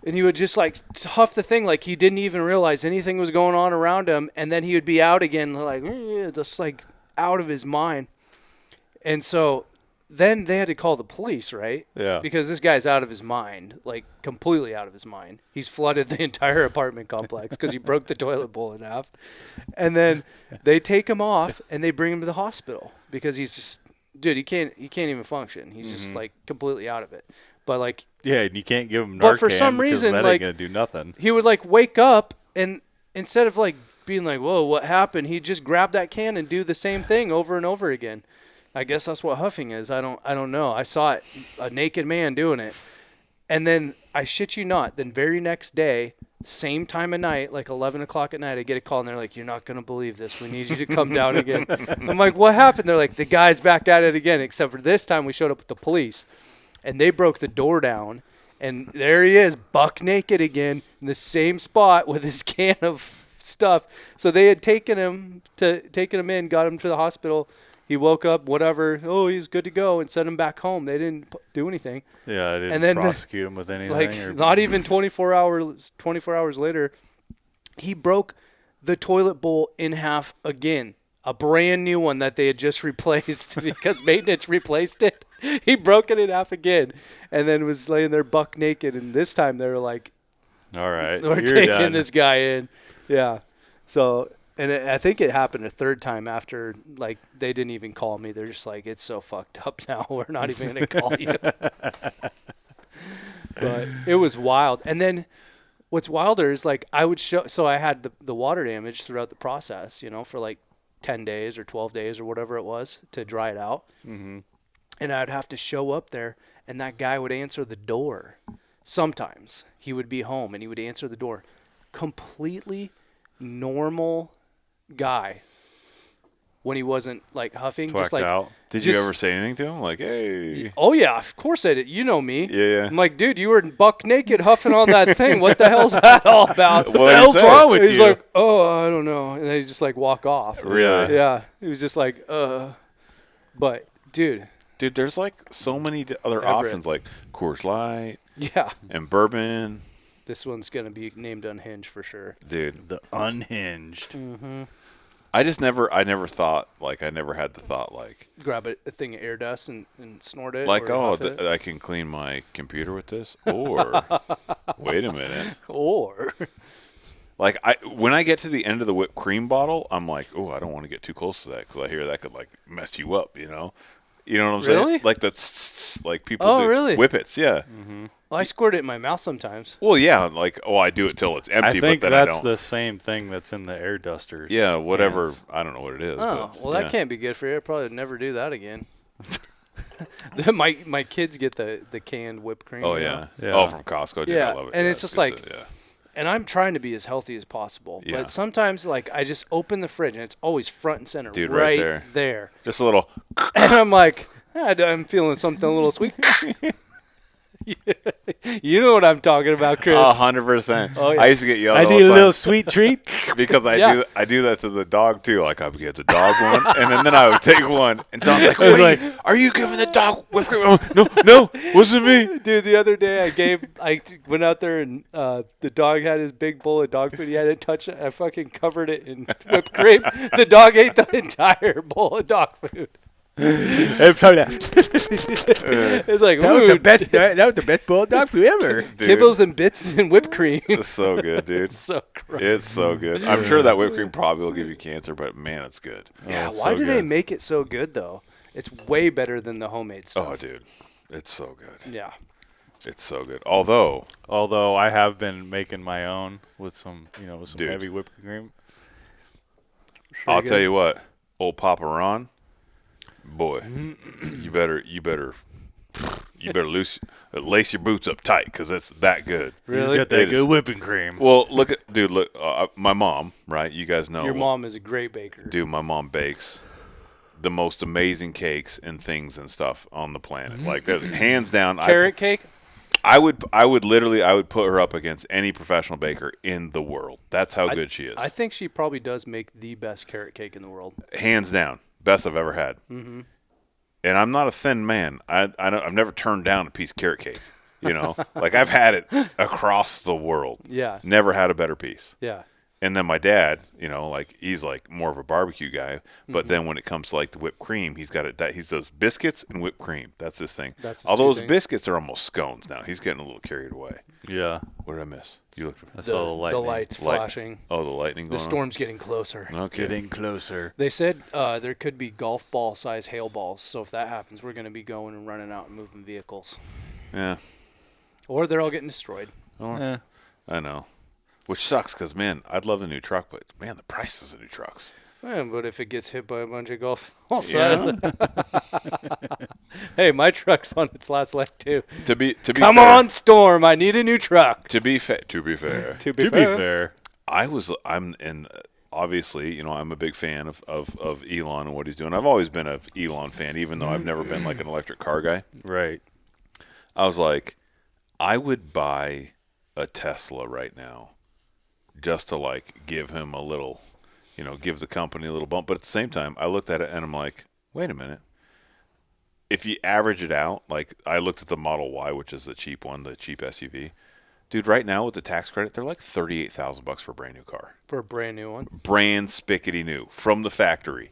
and he would just, huff the thing like he didn't even realize anything was going on around him, and then he would be out again, just, out of his mind. And so then they had to call the police, right? Yeah. Because this guy's out of his mind, completely out of his mind. He's flooded the entire apartment complex because he broke the toilet bowl in half. And then they take him off and they bring him to the hospital because he's just, dude, he can't even function. He's just completely out of it. But yeah, and you can't give him Narcan. But for some reason, that ain't gonna do nothing. He would wake up and instead of being whoa, what happened? He'd just grab that can and do the same thing over and over again. I guess that's what huffing is. I don't know. I saw it, a naked man doing it. And then, I shit you not, then very next day, same time of night, 11 o'clock at night, I get a call, and they're like, you're not going to believe this. We need you to come down again. I'm like, what happened? They're like, the guy's back at it again, except for this time we showed up with the police. And they broke the door down, and there he is, buck naked again, in the same spot with his can of stuff. So they had taken him in, got him to the hospital. He woke up, whatever. Oh, he's good to go, and sent him back home. They didn't do anything. Yeah, they and didn't then prosecute him with anything. Not even 24 hours later, he broke the toilet bowl in half again. A brand new one that they had just replaced because maintenance replaced it. He broke it in half again, and then was laying there buck naked. And this time they were like, "All right, we're taking this guy in." Yeah. So. And I think it happened a third time after, they didn't even call me. They're just like, it's so fucked up now. We're not even going to call you. But it was wild. And then what's wilder is, I would show – so I had the water damage throughout the process, for 10 days or 12 days or whatever it was to dry it out. Mm-hmm. And I'd have to show up there, and that guy would answer the door. Sometimes he would be home, and he would answer the door. Completely normal guy when he wasn't huffing. Twacked just out. Did you ever say anything to him? Hey. Oh yeah, of course I did. You know me. Yeah. I'm like, dude, you were buck naked huffing on that thing. What the hell's that all about? What the hell's wrong with you? He's like, oh, I don't know. And then he just walk off. Really? Yeah. He was just but dude, there's so many other options like Coors Light. Yeah. And bourbon. This one's going to be named Unhinged for sure. Dude. The Unhinged. Mm-hmm. I never thought, I never had the thought, grab a thing of air dust and snort it. I can clean my computer with this? Or, wait a minute. Or. When I get to the end of the whipped cream bottle, I'm like, oh, I don't want to get too close to that because I hear that could, mess you up, You know what I'm saying? The people do. Really? Whippets, yeah. Mm-hmm. Well, I squirt it in my mouth sometimes. Well, yeah, I do it till it's empty, I think but then I that's don't. the same thing that's in the air dusters. Yeah, whatever. Cans. I don't know what it is. Oh, well, that can't be good for you. I'd probably never do that again. my kids get the canned whipped cream. Oh, yeah. Oh, from Costco. Dude, I love it. And it's just yeah. And I'm trying to be as healthy as possible. Yeah. But sometimes, I just open the fridge, and it's always front and center. Dude, right there. Just a little. And I'm like, I'm feeling something a little sweet. You know what I'm talking about, Chris. 100%. Oh, yeah. I used to get yelled at I all need the a time little sweet treat. because I do that to the dog too. I would get the dog one, and then I would take one, and Don's like, "Wait, are you giving the dog whipped cream?" No, wasn't me. Dude, the other day I went out there and the dog had his big bowl of dog food. He hadn't touched it. I fucking covered it in whipped cream. The dog ate the entire bowl of dog food. It's like, that was the best. That was the best bowl of dog food ever. Dude, Kibbles and bits and whipped cream. it's so good, dude. It's so gross. It's so good. I'm sure that whipped cream probably will give you cancer, but man, it's good. Yeah, it's why so do they good. make it so good though? It's way better than the homemade stuff. Oh, dude, it's so good. Yeah. It's so good. Although I have been making my own with some, Dude. heavy whipped cream. I'll tell you what, old Papa Ron, boy, you better you better lace your boots up tight because it's that good. He's got that good whipping cream. Well, look, my mom, right? You guys know. Your mom is a great baker. Dude, my mom bakes the most amazing cakes and things and stuff on the planet. Like, hands down. Carrot cake? I would put her up against any professional baker in the world. That's how good she is. I think she probably does make the best carrot cake in the world. Hands down. Best I've ever had. Mm-hmm. And I'm not a thin man. I've never turned down a piece of carrot cake. You know? Like, I've had it across the world. Yeah. Never had a better piece. Yeah. And then my dad, you know, like, he's like more of a barbecue guy. But then when it comes to like the whipped cream, he's got it. He does biscuits and whipped cream. That's his thing. Although those biscuits are almost scones now. He's getting a little carried away. Yeah. What did I miss? You looked. I saw the lightning. The lights flashing. Oh, the lightning. The storm's getting closer. Okay. Getting closer. They said there could be golf ball size hail balls. So if that happens, we're going to be going and running out and moving vehicles. Yeah. Or they're all getting destroyed. Yeah. I know. Which sucks because, man, I'd love a new truck, but, man, the prices of new trucks. Man, but if it gets hit by a bunch of golf ball size. Hey, my truck's on its last leg, too. To be Come fair, on, Storm. I need a new truck. To be fair. To be fair. Obviously, you know, I'm a big fan of Elon and what he's doing. I've always been an Elon fan, even though I've never been like an electric car guy. Right. I was like, I would buy a Tesla right now just to like give him a little, you know, give the company a little bump. But at the same time, I looked at it and I'm like, wait a minute. If you average it out, like I looked at the Model Y, which is the cheap one, the cheap SUV. Dude, right now with the tax credit, they're like $38,000 for a brand new car. For a brand new one? Brand spickety new from the factory.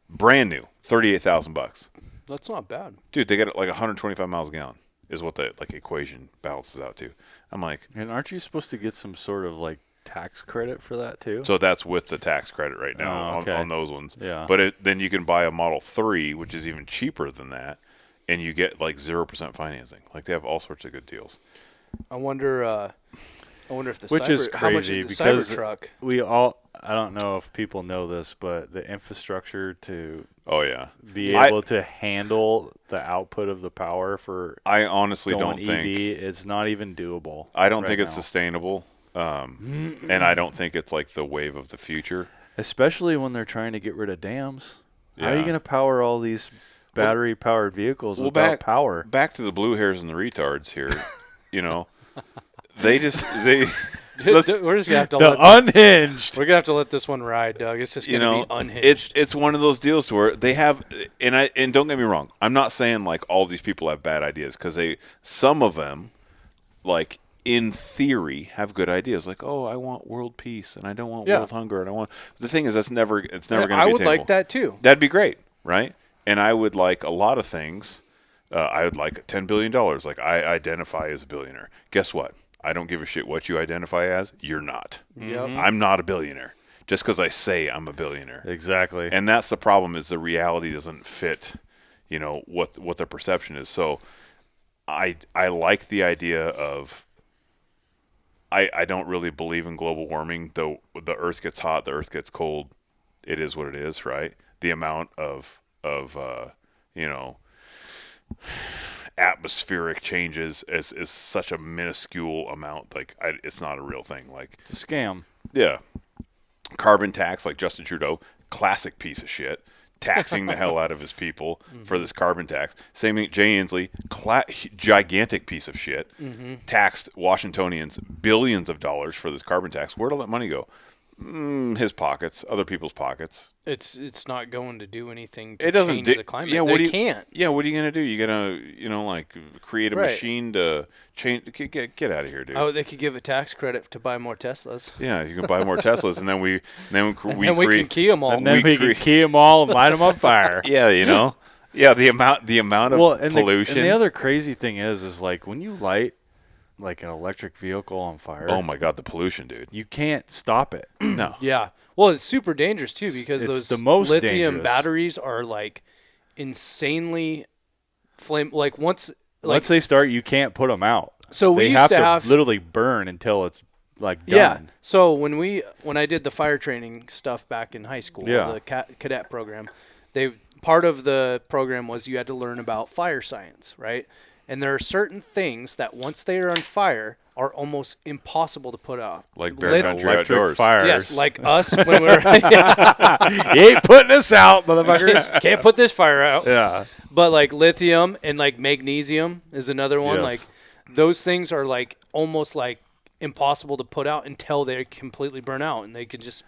Brand new, $38,000. That's not bad. Dude, they got like 125 miles a gallon is what the like equation balances out to. I'm like, and aren't you supposed to get some sort of like tax credit for that too? So that's with the tax credit right now on those ones. Yeah. But then you can buy a Model 3, which is even cheaper than that, and you get like 0% financing. Like they have all sorts of good deals. I wonder if the Which is how much crazy is the because Cybertruck? I don't know if people know this, but the infrastructure to be I able to handle the output of the power for I honestly going don't EV think is not even doable. I don't right think it's now. sustainable. And I don't think it's like the wave of the future. Especially when they're trying to get rid of dams. How are you Yeah. going to power all these battery-powered vehicles without power? Back to the blue hairs and the retards here. You know, they We're just gonna have to Unhinged. We're gonna have to let this one ride, Doug. It's just gonna be unhinged. It's one of those deals where they have, and don't get me wrong, I'm not saying like all these people have bad ideas because some of them, like in theory, have good ideas. Like, oh, I want world peace and I don't want world hunger and I want. The thing is, it's never going to be attainable. I would like that too. That'd be great, right? And I would like a lot of things. I would like $10 billion. Like, I identify as a billionaire. Guess what? I don't give a shit what you identify as. You're not. Yep. I'm not a billionaire. Just because I say I'm a billionaire. Exactly. And that's the problem is the reality doesn't fit, you know, what the perception is. So I like the idea of I don't really believe in global warming, though the earth gets hot, the earth gets cold. It is what it is, right? The amount of you know, atmospheric changes is such a minuscule amount. Like it's not a real thing. Like It's a scam. Yeah. Carbon tax, like Justin Trudeau, classic piece of shit, taxing the hell out of his people for this carbon tax. Same thing, Jay Inslee, gigantic piece of shit, taxed Washingtonians billions of dollars for this carbon tax. Where'd all that money go? His pockets, other people's pockets. It's not going to do anything It to doesn't change the climate. Yeah, They can't. Yeah, what are you gonna do? You gotta, you know, like create a Right. machine to change. Get out of here, dude. Oh, they could give a tax credit to buy more Teslas. Yeah, you can buy more Teslas, and then we And we can key them all. And then we can key them all and light them on fire. Yeah, you know. Yeah, the amount of pollution. And the other crazy thing is like when you light like an electric vehicle on fire. Oh my God, the pollution, dude. You can't stop it. No. Yeah. Well, it's super dangerous too because It's those the most lithium dangerous. batteries are like insanely flame. Like once they start, you can't put them out. So we they used have to have literally burn until it's like done. Yeah. So when I did the fire training stuff back in high school, Yeah. the cadet program, part of the program was you had to learn about fire science, right? And there are certain things that once they are on fire are almost impossible to put out. Like Bear Country Electric Outdoors. fires. Yes, like us when we're You ain't putting us out, motherfuckers. can't put this fire out. Yeah. But like lithium and like magnesium is another one. Yes. Like those things are like almost like impossible to put out until they completely burn out, and they can just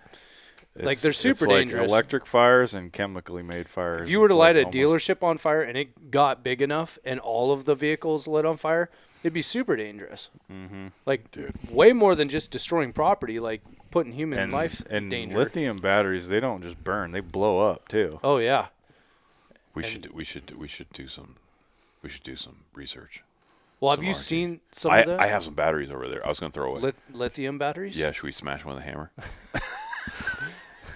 like they're super it's like dangerous. electric fires and chemically made fires. If you were to It's light like a almost- dealership on fire and it got big enough and all of the vehicles lit on fire, it'd be super dangerous. Mm-hmm. Like way more than just destroying property, like putting human life in and danger. lithium batteries, they don't just burn; they blow up too. Oh yeah. We should do some research. Well, have Some you R&D. seen some of that? I have some batteries over there. I was gonna throw away. Lithium batteries? Yeah, should we smash one with a hammer?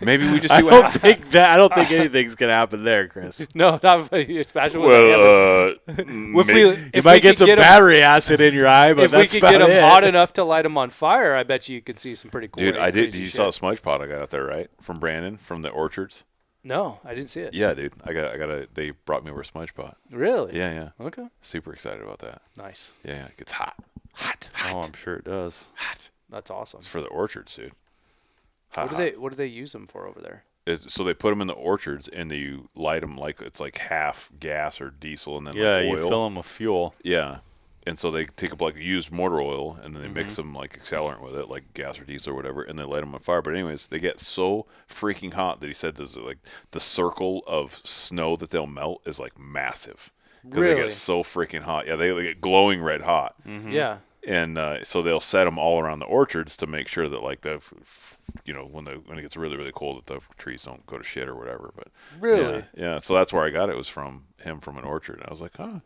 Maybe we just I see what don't happens. I don't think anything's gonna happen there, Chris. No, not especially with a hammer. Well, You If might we get could some get 'em- battery acid in your eye, but If we that's could about get them it. hot enough to light them on fire, I bet you could see some pretty cool. dude, I did. crazy You shit. saw a smudge pot I got out there, right? From Brandon, from the orchards. No, I didn't see it. Yeah, dude. I got a. They brought me over a smudge pot. Really? Yeah. Okay. Super excited about that. Nice. Yeah, it gets hot. Oh, I'm sure it does. Hot. That's awesome. It's for the orchards, dude. Hot, What do they use them for over there? So they put them in the orchards and you light them like it's like half gas or diesel and then Yeah, like oil. you fill them with fuel. Yeah. And so they take up like used motor oil and then they Mm-hmm. mix some like accelerant with it, like gas or diesel or whatever, and they light them on fire. But anyways, they get so freaking hot that he said this is like the circle of snow that they'll melt is like massive because they Really? get so freaking hot. Yeah, they get glowing red hot. Mm-hmm. Yeah. And so they'll set them all around the orchards to make sure that like when it gets really really cold that the trees don't go to shit or whatever. But Really? yeah. So that's where I got it. Was from him from an orchard. And I was like, huh,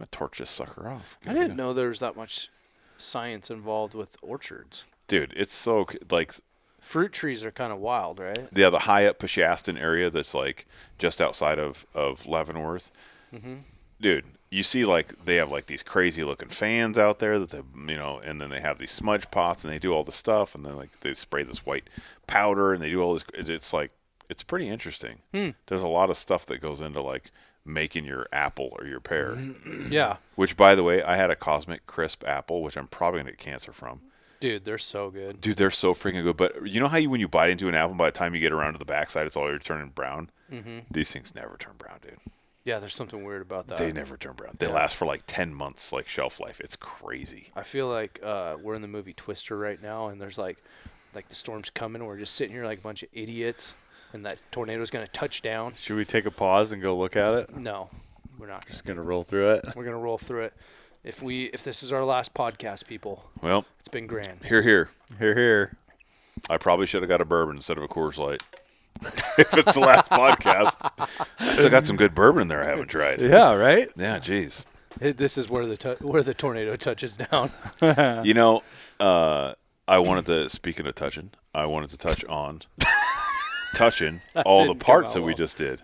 I torch this sucker off. I didn't know there was that much science involved with orchards. Dude, it's so like Fruit trees are kind of wild, right? yeah, the high up Pashaston area that's like just outside of Leavenworth. Mm-hmm. Dude, you see like they have like these crazy looking fans out there that they, and then they have these smudge pots and they do all the stuff and then like they spray this white powder and they do all this. It's like it's pretty interesting. There's a lot of stuff that goes into like making your apple or your pear. Yeah. Which, by the way, I had a Cosmic Crisp apple, which I'm probably gonna get cancer from. Dude, they're so good. Dude, they're so freaking good. But you know how when you bite into an apple, by the time you get around to the backside, it's all turning brown? Mm-hmm. These things never turn brown, dude. Yeah, there's something weird about that. They never turn brown. They last for like 10 months, like shelf life. It's crazy. I feel like we're in the movie Twister right now, and there's like the storm's coming, and we're just sitting here like a bunch of idiots, and that tornado's going to touch down. Should we take a pause and go look at it? No, we're not. Just gonna roll through it. We're going to roll through it. If this is our last podcast, people, Well, it's been grand. here. Here. I probably should have got a bourbon instead of a Coors Light. If it's the last podcast. I still got some good bourbon in there I haven't tried. Yeah, right. Yeah, jeez. This is where the tornado touches down. You know, I wanted to, speaking of touching, I wanted to touch on touching all the didn't come parts out that we well. just did.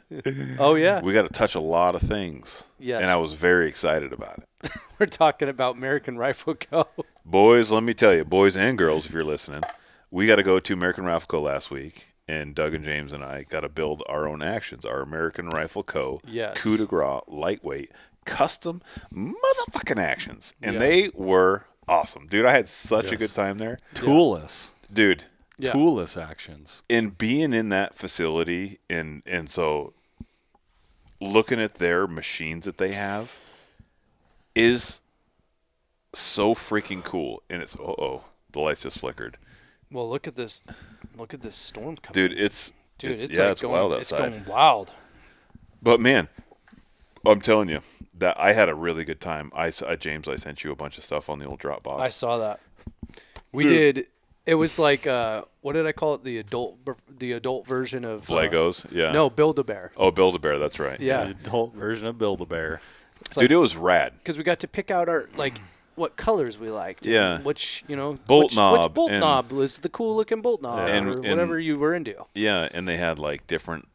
Oh yeah, We got to touch a lot of things. Yes. And I was very excited about it. we're talking about American Rifle Co. Boys, let me tell you, boys and girls, if you're listening, we got to go to American Rifle Co. last week, and Doug and James and I got to build our own actions, our American Rifle Co. Yes. coup de grace, lightweight, custom motherfucking actions. And Yeah. they were awesome. Dude, I had such a Yes. good time there. Toolless. Dude, Yeah. Toolless actions. in being in that facility and so looking at their machines that they have is so freaking cool. And it's the lights just flickered. Well, look at this storm coming. Dude, it's Dude, yeah, like it's going, wild it's outside. going wild. But man, I'm telling you that I had a really good time. James, I sent you a bunch of stuff on the old Dropbox. I saw that. We did. It was like what did I call it? The adult version of Legos, yeah. No, Build-A-Bear. Oh, Build-A-Bear, that's right. Yeah, The adult version of Build-A-Bear. it's Dude, it was rad. because we got to pick out our what colors we liked. and Yeah. which Bolt which knob bolt and- knob was the cool looking bolt knob, Yeah. or And- whatever you were into. Yeah, and they had like different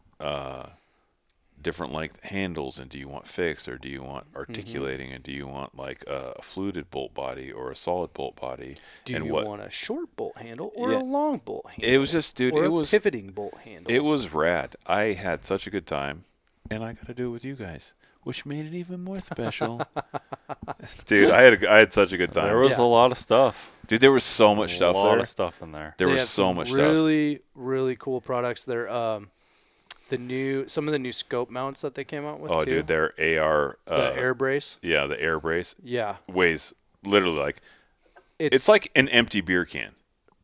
like handles, and do you want fixed or do you want articulating, and do you want like a fluted bolt body or a solid bolt body? Do and you what want a short bolt handle or Yeah. a long bolt handle? it was just, dude, or it a was pivoting bolt handle. it was rad. I had such a good time, and I got to do it with you guys, which made it even more special. Dude, I had such a good time. There was a lot of stuff. Dude, there was so much stuff there. A lot of stuff in there. There They was have so some much really, really cool products. They're some of the new scope mounts that they came out with. stuff. Oh, too. dude, their AR. The air brace. Yeah, the air brace Yeah, weighs literally like it's like an empty beer can.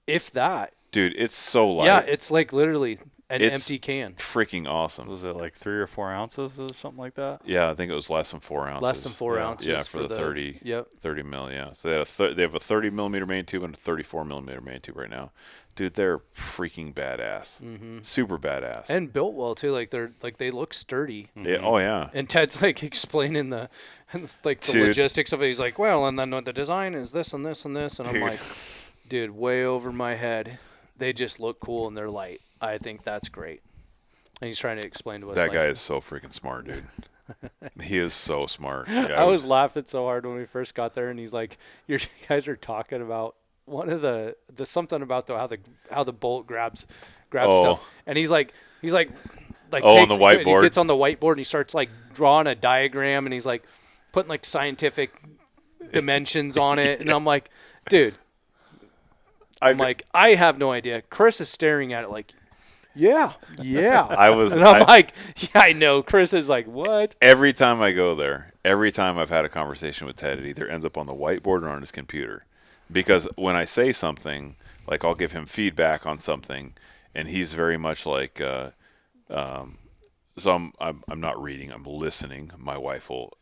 if that. Dude, it's so light. Yeah, it's like literally an It's empty can. freaking awesome. Was it like 3 or 4 ounces or something like that? Yeah, I think it was less than 4 ounces. Less than 4 Yeah. ounces. Yeah, for the 30. Yep. 30 mil, yeah. So they have a 30 millimeter main tube and a 34 millimeter main tube right now. Dude, they're freaking badass. Mm-hmm. Super badass. And built well too. Like they look sturdy. Yeah, oh yeah. And Ted's like explaining the Dude. logistics of it. He's like, well, and then the design is this and this and this, and I'm Dude. like, dude, way over my head. They just look cool and they're light. I think that's great. And he's trying to explain to us. That like, guy is so freaking smart, dude. He is so smart. I was laughing so hard when we first got there, and he's like, "You guys are talking about one of the something about how the bolt grabs stuff," and he's like on takes the it, whiteboard. He gets on the whiteboard and he starts like drawing a diagram, and he's like putting like scientific dimensions on it, and I'm like, dude, I have no idea. Chris is staring at it like, yeah. And I'm like, yeah, I know. Chris is like, what? Every time I go there, every time I've had a conversation with Ted, it either ends up on the whiteboard or on his computer. Because when I say something, like I'll give him feedback on something, and he's very much like, so I'm not reading, I'm listening. My wife will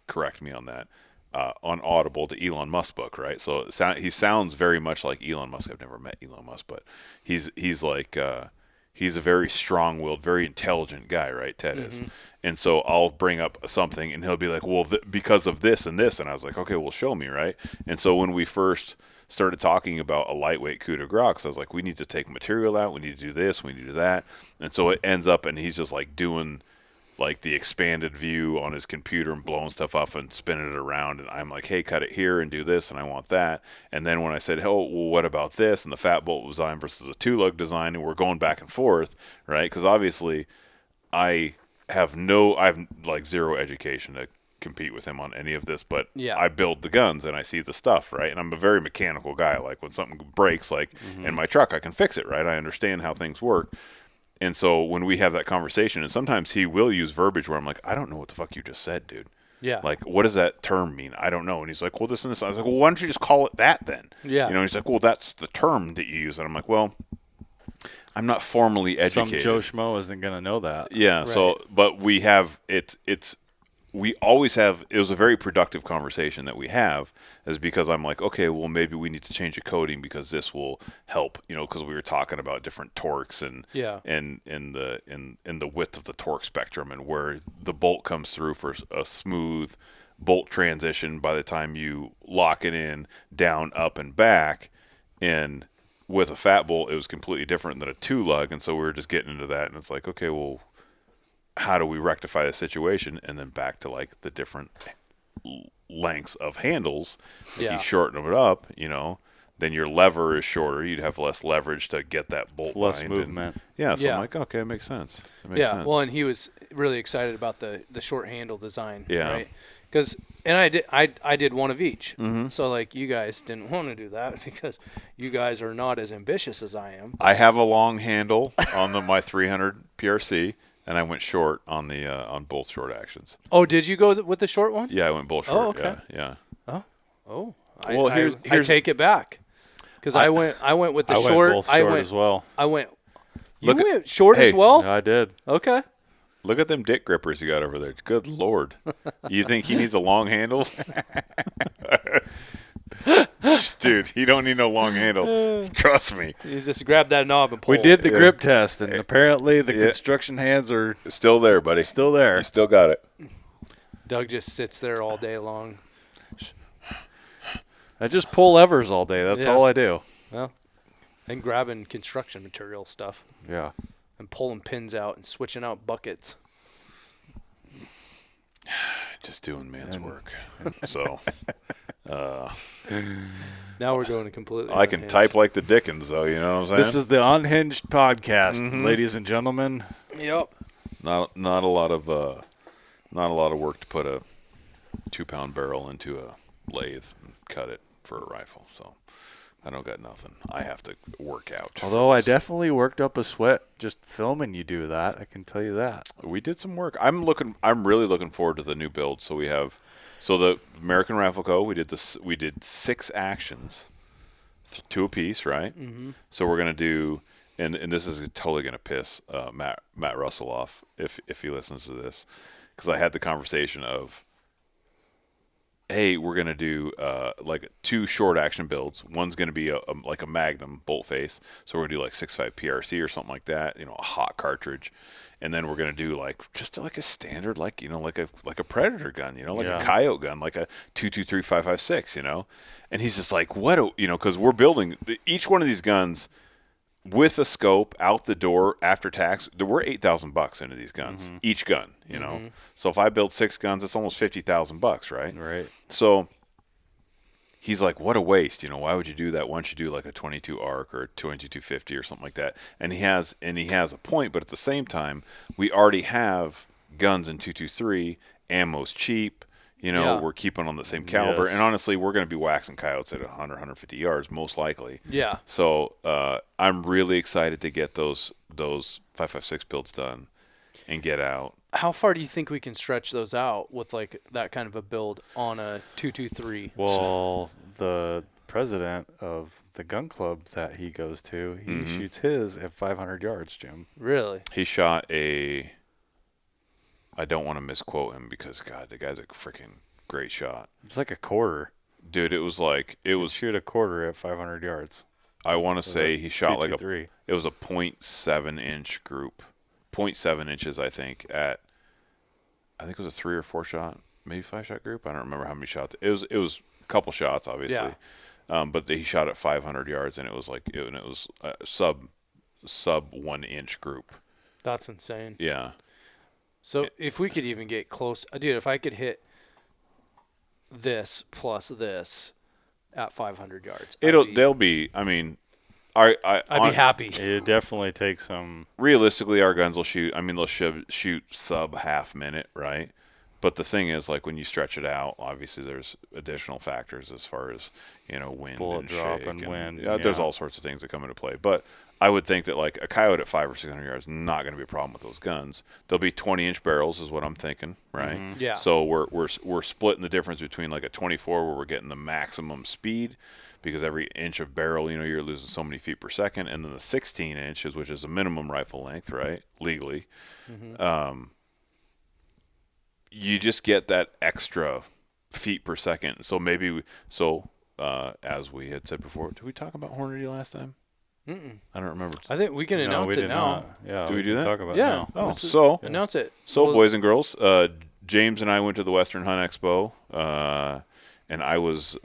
correct me on that. On Audible, the Elon Musk book, right? So he sounds very much like Elon Musk. I've never met Elon Musk, but he's like he's a very strong-willed, very intelligent guy, right? Ted is, and so I'll bring up something, and he'll be like, "Well, because of this and this," and I was like, "Okay, well, show me, right?" And so when we first started talking about a lightweight coup de grace, I was like, "We need to take material out. We need to do this. We need to do that," and so it ends up, and he's just like doing like the expanded view on his computer and blowing stuff up and spinning it around, and I'm like, hey, cut it here and do this, and I want that. And then when I said, oh, well, what about this, and the fat bolt design versus a two-lug design, and we're going back and forth, right? Because obviously I have like zero education to compete with him on any of this, but Yeah. I build the guns and I see the stuff, right? And I'm a very mechanical guy. Like when something breaks, like in my truck, I can fix it, right? I understand how things work. And so when we have that conversation, and sometimes he will use verbiage where I'm like, I don't know what the fuck you just said, dude. Yeah. Like, what does that term mean? I don't know. And he's like, well, this and this. I was like, well, why don't you just call it that then? Yeah. You know, he's like, well, that's the term that you use. And I'm like, well, I'm not formally educated. Some Joe Schmo isn't going to know that. Yeah. Right. So, but we have, we always have, it was a very productive conversation that we have, is because I'm like, okay, well, maybe we need to change the coding because this will help, you know, because we were talking about different torques and in the width of the torque spectrum and where the bolt comes through for a smooth bolt transition by the time you lock it in down, up, and back. And with a fat bolt, it was completely different than a two-lug, and so we were just getting into that, and it's like, okay, well, how do we rectify the situation? And then back to like the different lengths of handles. If you shorten it up, you know, then your lever is shorter. You'd have less leverage to get that bolt Less bind. movement. And, so I'm like, okay, it makes sense. It makes sense. Well, and he was really excited about the short handle design. Yeah. Right. Because I did one of each. Mm-hmm. So like you guys didn't want to do that because you guys are not as ambitious as I am. I have a long handle on my 300 PRC. And I went short on the on both short actions. Oh, did you go with the short one? Yeah, I went both short. Oh, okay. Yeah. Oh. Well, I take it back because I went with the short. Went both short as well. I went. You went short as well. Yeah, I did. Okay. Look at them dick grippers you got over there. Good Lord. You think he needs a long handle? Dude, you don't need no long handle. Trust me. You just grab that knob and pull. We did the grip test, and apparently the construction hands are Still there, buddy. still there. You still got it. Doug just sits there all day long. I just pull levers all day. That's Yeah. all I do. Well, and grabbing construction material stuff Yeah. and pulling pins out and switching out buckets. Just doing man's work. So Now we're going to completely. I can unhinged. type like the Dickens, though. You know what I'm saying? This is the Unhinged podcast, ladies and gentlemen. Yep. not a lot of work to put a 2-pound barrel into a lathe and cut it for a rifle. So I don't got nothing. I have to work out. Although I definitely worked up a sweat just filming you do that. I can tell you that. We did some work. I'm really looking forward to the new build. So the American Rifle Co. We did 6 actions, 2 apiece, right? Mm-hmm. So we're gonna do, and this is totally gonna piss Matt Russell off if he listens to this, because I had the conversation of, hey, we're gonna do like 2 short action builds. One's gonna be like a Magnum bolt face, so we're gonna do like 6.5 PRC or something like that, a hot cartridge, and then we're gonna do like just like a standard, like like a Predator gun, like a Coyote gun, like a 223 5.56, and he's just like, what, because we're building each one of these guns with a scope out the door after tax. We're $8,000 into these guns, each gun, So if I build 6 guns, it's almost $50,000, right? Right. So he's like, what a waste, why would you do that? Why don't you do like a 22 ARC or a 22-250 or something like that? And he has a point, but at the same time, we already have guns in 223, ammo's cheap. We're keeping on the same caliber. Yes. And honestly, we're going to be waxing coyotes at 100, 150 yards, most likely. Yeah. So I'm really excited to get those 5.56 builds done and get out. How far do you think we can stretch those out with like that kind of a build on a 223? Well, the president of the gun club that he goes to, he shoots his at 500 yards, Jim. Really? He shot I don't want to misquote him because, God, the guy's a freaking great shot. It's like a quarter. Dude, it was shoot a quarter at 500 yards. I want to say he shot like it was a 0.7 inch group. 0.7 inches, I think it was a 3 or 4 shot, maybe 5 shot group. I don't remember how many shots. It was a couple shots, obviously. Yeah. But he shot at 500 yards, and it was like it was a sub 1 inch group. That's insane. Yeah. So if we could even get close, dude, if I could hit this plus this at 500 yards, They'll be. I mean, I'd be happy. It definitely takes some. Realistically, our guns will shoot. I mean, they'll shoot sub half minute, right? But the thing is, like when you stretch it out, obviously there's additional factors as far as wind, bullet and drop, shake and wind. Yeah, there's all sorts of things that come into play. But I would think that like a Coyote at 500 or 600 yards is not going to be a problem with those guns. They'll be 20-inch barrels, is what I'm thinking, right? Mm-hmm. Yeah. So we're splitting the difference between like a 24 where we're getting the maximum speed, because every inch of barrel, you're losing so many feet per second, and then the 16 inches, which is a minimum rifle length, right, legally. You just get that extra feet per second. So as we had said before, did we talk about Hornady last time? Mm-mm. I don't remember. I think we can announce it now. Not. Yeah. Do we do that? Talk about Yeah. it now. Oh, so Announce it. So, boys and girls, James and I went to the Western Hunt Expo, and I was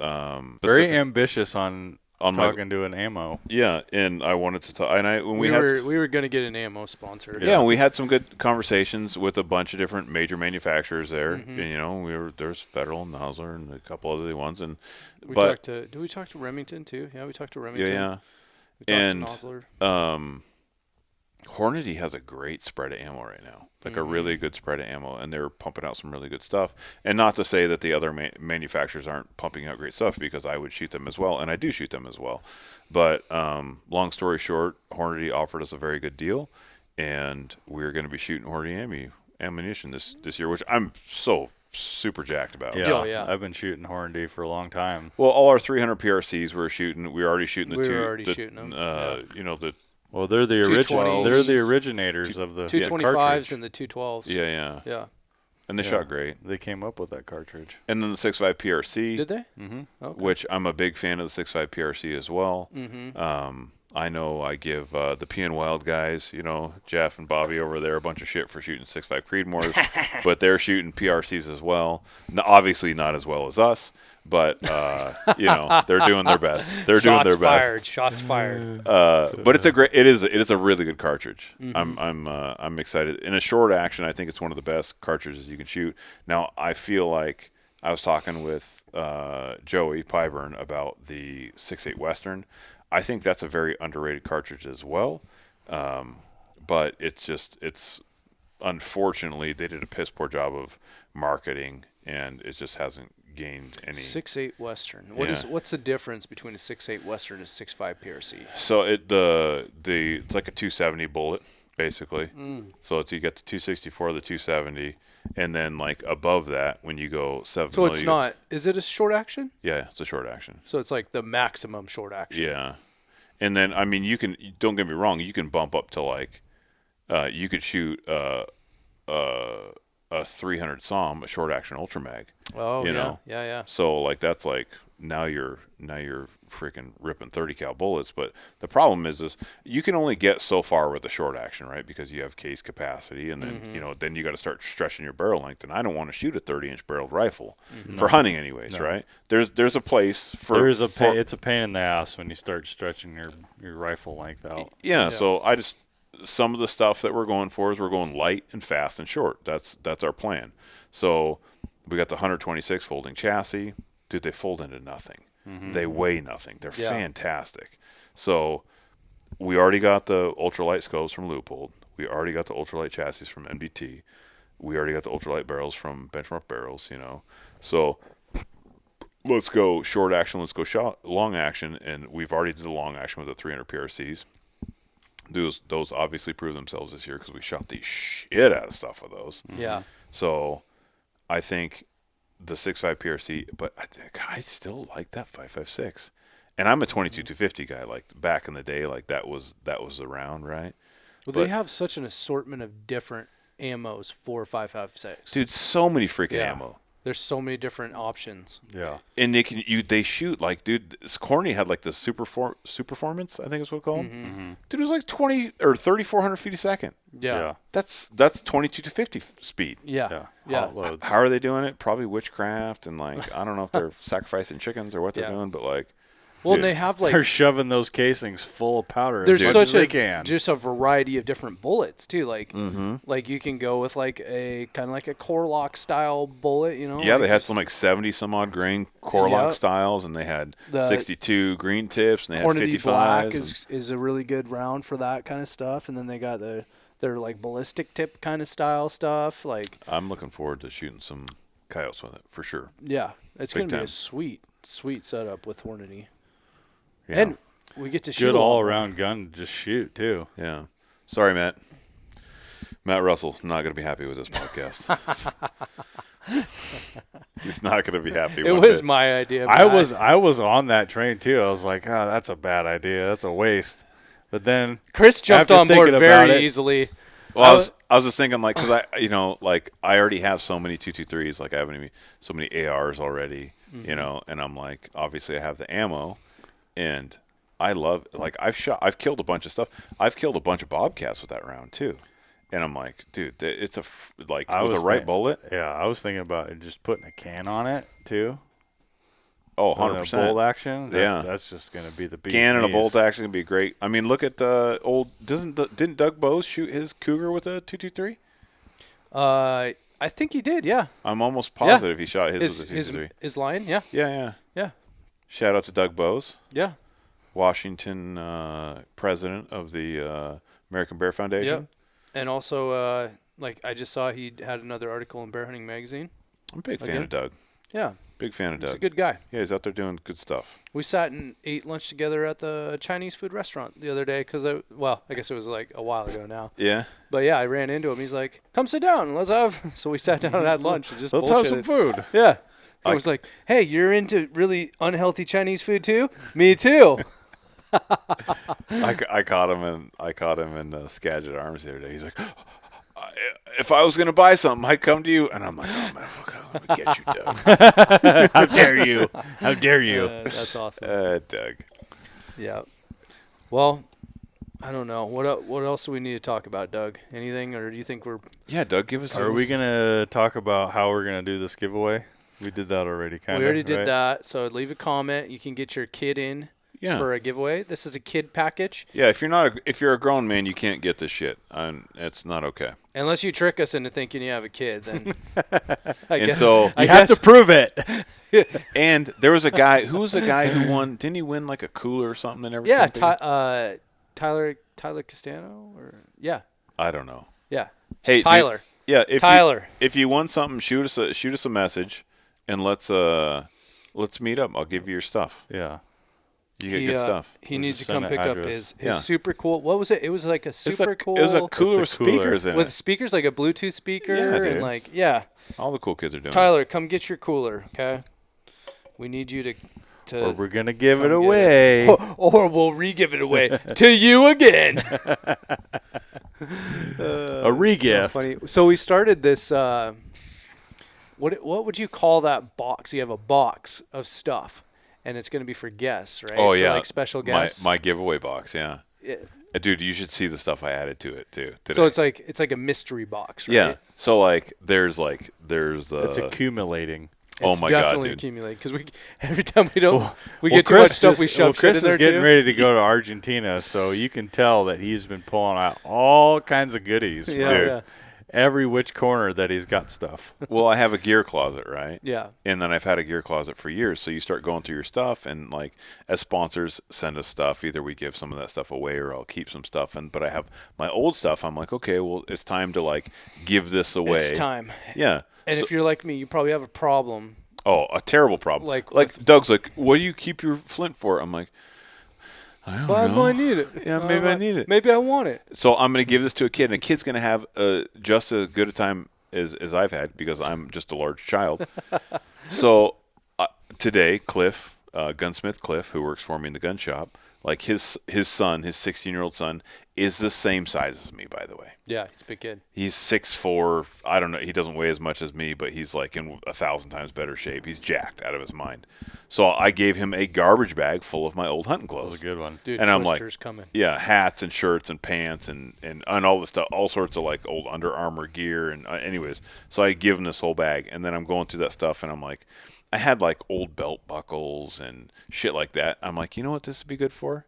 very ambitious on talking my, to an ammo. Yeah, and I wanted to talk. And we were going to get an ammo sponsor. Yeah, we had some good conversations with a bunch of different major manufacturers there. And there's Federal and Nosler and a couple other ones. And did we talk to Remington too? Yeah, we talked to Remington. Yeah. We talked to Nosler. Hornady has a great spread of ammo right now, like a really good spread of ammo, and they're pumping out some really good stuff. And not to say that the other manufacturers aren't pumping out great stuff, because I would shoot them as well, and I do shoot them as well. But long story short, Hornady offered us a very good deal, and we're going to be shooting Hornady ammunition this year, which I'm so super jacked about. Yeah, Oh, yeah. I've been shooting Hornady for a long time. Well, all our 300 PRCs we're already shooting the We two. were already shooting them. Well, they're the original. 220s. They're the originators of the 225s cartridge. and the 212s. Yeah. And they shot great. They came up with that cartridge. And then the 6.5 PRC. Did they? Mm-hmm. Okay. Which I'm a big fan of the 6.5 PRC as well. Mm-hmm. I know I give the PN Wild guys, Jeff and Bobby over there, a bunch of shit for shooting 6.5 Creedmoors, but they're shooting PRCs as well. Obviously not as well as us, but they're doing their best. They're doing their best. Shots fired. But it is a really good cartridge. I'm excited. In a short action, I think it's one of the best cartridges you can shoot. Now, I feel like I was talking with Joey Pyburn about the 6.8 Western. I think that's a very underrated cartridge as well. But it's unfortunately, they did a piss poor job of marketing and it just hasn't gained any. 6.8 Western. Yeah. What's the difference between a 6.8 Western and a 6.5 PRC? So it's like a 270 bullet basically. So you get the 264, the 270, and then like above that when you go 7. So it's not. Is it a short action? Yeah, it's a short action. So it's like the maximum short action. Yeah, and then I mean don't get me wrong, you can bump up to like you could shoot a 300 SAUM, a short action ultra mag. Oh, you yeah. know? Yeah. So like that's like now you're freaking ripping 30 cal bullets. But the problem is you can only get so far with the short action, right? Because you have case capacity, and then then you got to start stretching your barrel length. And I don't want to shoot a 30-inch barreled rifle for hunting, anyways, right? There's a place for. It's a pain in the ass when you start stretching your rifle length out. Yeah. So some of the stuff that we're going for is we're going light and fast and short. That's our plan. So we got the 126 folding chassis. Dude, they fold into nothing. They weigh nothing. They're fantastic. So we already got the ultralight scopes from Leupold. We already got the ultralight chassis from NBT. We already got the ultralight barrels from Benchmark Barrels, So let's go short action. Let's go long action. And we've already did the long action with the 300 PRCs. Those obviously proved themselves this year because we shot the shit out of stuff with those. Yeah. So I think the 6.5 PRC, but I still like that 5.56. And I'm a 22-250 guy. Like back in the day, like that was around, right? Well, they have such an assortment of different ammos for 5.56. Dude, so many freaking ammo. There's so many different options. Yeah. And they shoot like, dude, Corny had like the Superformance, I think is what it's called. Dude, it was like 20 or 3,400 feet a second. Yeah. That's 22-250 speed. Yeah. Hot loads. How are they doing it? Probably witchcraft, and like I don't know if they're sacrificing chickens or what they're doing, but like. Well, dude, and they have like they're shoving those casings full of powder. there's as much such as they can. just a variety of different bullets too. Like like you can go with like a kind of like a Corlock style bullet, Yeah, like they had some like 70 some odd grain Corlock styles, and they had The 62 green tips, and they had Hornady 55s. Black is a really good round for that kind of stuff, and then they got their like ballistic tip kind of style stuff. Like I'm looking forward to shooting some coyotes with it for sure. yeah, it's Big gonna be time. a sweet setup with Hornady. Yeah. And we get to shoot Good a lot all more. around gun to just shoot too. Yeah. Sorry, Matt. Matt Russell not going to be happy with this podcast. He's not going to be happy. It was my idea. I was on that train too. I was like, oh, that's a bad idea. That's a waste. But then Chris jumped after on board thinking about very it- easily. Well, I was just thinking, like, because I already have so many 223s, like I have so many ARs already, and I'm like, obviously I have the ammo, and I love, like, I've killed a bunch of stuff. I've killed a bunch of bobcats with that round too, and I'm like, dude, it's with the right bullet. Yeah, I was thinking about just putting a can on it too. Oh, And a 100%. bolt action. Yeah. That's just gonna be the beast. Can and a knees. bolt action would be great. I mean, look at the old. Didn't Doug Bose shoot his Cougar with a 223? I think he did. Yeah. I'm almost positive he shot his with a his 223. his line. Yeah. Yeah. Shout out to Doug Bose, Yeah. Washington president of the American Bear Foundation. Yep. And also, like I just saw he had another article in Bear Hunting Magazine. I'm a big fan Again? of Doug. Yeah. Big fan of He's Doug. a good guy. Yeah, he's out there doing good stuff. We sat and ate lunch together at the Chinese food restaurant the other day because I guess it was like a while ago now. Yeah. But yeah, I ran into him. He's like, "Come sit down, let's have." So we sat down and had lunch and just Let's have some bullshitted. food. Yeah. I was like, "Hey, you're into really unhealthy Chinese food too? Me too." I caught him in Skagit Arms the other day. He's like, if I was gonna buy something, I'd come to you, and I'm like, oh man, let me get you, Doug. How dare you? How dare you? That's awesome. Doug. Yeah. Well, I don't know. What else do we need to talk about, Doug? Anything, or do you think we're? Yeah, Doug, give us. Are we gonna talk about how we're gonna do this giveaway? We did that already, kind of. We already did that. So leave a comment. You can get your kid in for a giveaway. This is a kid package. Yeah, if you're a grown man, you can't get this shit. It's not okay. Unless you trick us into thinking you have a kid, then. So You have to prove it. and there was a guy who won. Didn't he win like a cooler or something and everything? Yeah, Tyler Castano, or yeah, I don't know. yeah. Hey, Tyler. Yeah, Tyler. If you won something, shoot us a message, and let's meet up. I'll give you your stuff. Yeah. You get good stuff. He We'll needs to just send come an pick up address. his super cool. What was it? It was like a super cool. It was a cooler with It's a cooler. speakers in with it. speakers, like a Bluetooth speaker, Yeah, dude. and like All the cool kids are doing Tyler, come get your cooler, okay? We need you to Or we're going to give it come get away. or we'll re-give it away to you again. A re-gift. So funny. So we started this. What would you call that box? You have a box of stuff, and it's going to be for guests, right? Oh, for yeah. like special guests. My giveaway box, yeah. Yeah. Dude, you should see the stuff I added to it too today. So it's like a mystery box, right? Yeah. So like there's It's accumulating. oh It's my god, definitely dude. accumulating because we every time we don't we Well, get too much Chris stuff, we just- shove Chris shit in there is getting too. ready to go to Argentina, so you can tell that he's been pulling out all kinds of goodies from Yeah. every which corner that he's got stuff. Well, I have a gear closet, right? Yeah. And then I've had a gear closet for years. So you start going through your stuff, and like as sponsors send us stuff, either we give some of that stuff away or I'll keep some stuff. But I have my old stuff. I'm like, okay, well, it's time to like give this away. It's time. Yeah. And So- if you're like me, you probably have a problem. Oh, a terrible problem. Like Doug's like, what do you keep your Flint for? I'm like, I don't Well, know. I need it. Yeah, maybe I need it. Maybe I want it. So I'm going to give this to a kid, and a kid's going to have just as good a time as I've had because I'm just a large child. So today, Cliff, gunsmith Cliff, who works for me in the gun shop, like his son, his 16-year-old son, is the same size as me, by the way. Yeah, he's a big kid. He's 6'4". I don't know. He doesn't weigh as much as me, but he's like in 1,000 times better shape. He's jacked out of his mind. So I gave him a garbage bag full of my old hunting That clothes. was a good one. Dude, And I'm like, Twister's coming. yeah, hats and shirts and pants and all the stuff, all sorts of like old Under Armour gear. And anyways, so I give him this whole bag, and then I'm going through that stuff, and I'm like, I had like old belt buckles and shit like that. I'm like, you know what this would be good for?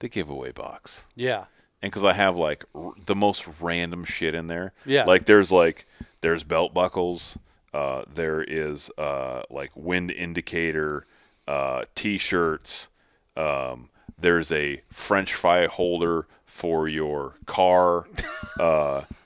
The giveaway box. Yeah. And because I have like the most random shit in there. Yeah. Like there's belt buckles. There is like wind indicator, T-shirts. There's a French fry holder for your car.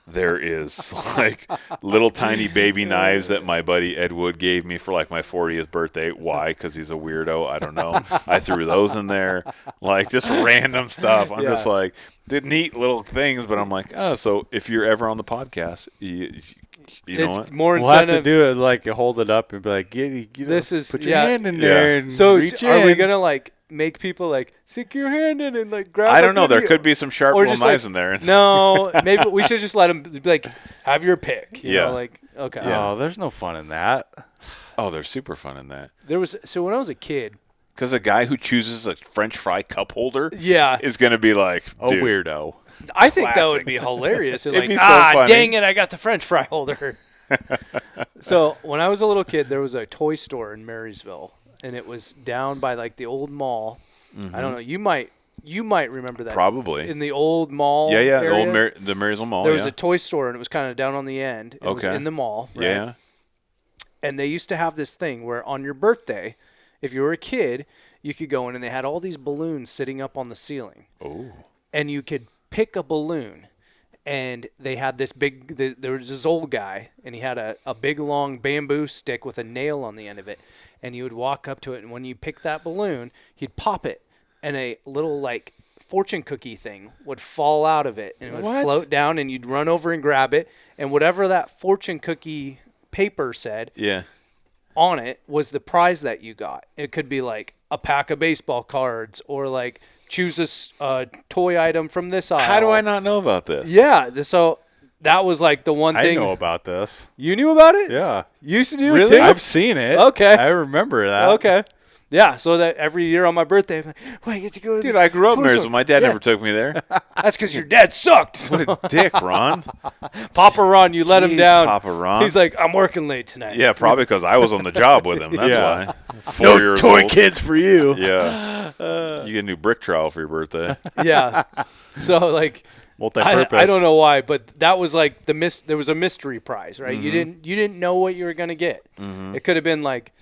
There is like little tiny baby knives that my buddy Ed Wood gave me for like my 40th birthday. Why? Because he's a weirdo. I don't know. I threw those in there. Like just random stuff. I'm just like, did neat little things, but I'm like, oh, so if you're ever on the podcast, you know It's what? more We'll have incentive. to do it like hold it up and be like, put your hand in there and So reach are we in. gonna like make people like stick your hand in and like grab? I a don't know. There goodie? could be some sharp Or little just, like, knives in there. No, maybe we should just let them be like have your pick. You Yeah. know, like okay. Oh, there's no fun in that. Oh, they're super fun in that. There was when I was a kid. Because a guy who chooses a French fry cup holder Yeah, is going to be like, A dude, weirdo. I think that classic. would be hilarious. It's It'd like be so funny. dang it, I got the French fry holder. So when I was a little kid, there was a toy store in Marysville, and it was down by like the old mall. I don't know. You might remember that. Probably. In the old mall. Yeah, yeah, the area, old the Marysville Mall. there was yeah. a toy store, and it was kind of down on the end. It was Okay. in the mall. Right? Yeah. And they used to have this thing where on your birthday, if you were a kid, you could go in and they had all these balloons sitting up on the ceiling. Oh. And you could pick a balloon. And they had this there was this old guy, and he had a big long bamboo stick with a nail on the end of it. And you would walk up to it, and when you pick that balloon, he'd pop it, and a little like fortune cookie thing would fall out of it, and it would What? float down, and you'd run over and grab it, and whatever that fortune cookie paper said Yeah. on it was the prize that you got. It could be like a pack of baseball cards, or like choose a toy item from this aisle. How do I not know about this? Yeah, so that was like the one I thing. know about this. You knew about it? Yeah. You used to do Really? it too? I've seen it. Okay. I remember that. Okay. Yeah, so that every year on my birthday, I'm like, well, I get to go to Dude, the I grew up in toy store." Marysville. My dad Yeah. never took me there. That's because your dad sucked. What a dick, Ron. Papa Ron, you let him Jeez, down. Papa Ron. He's like, I'm working late tonight. Yeah, probably because I was on the job with him. That's Yeah. why. 4 years old. kids for you. Yeah. You get a new brick trowel for your birthday. Yeah. So, like, Multi-purpose. I don't know why, but that was like there was a mystery prize, right? Mm-hmm. You didn't know what you were going to get. It could have been like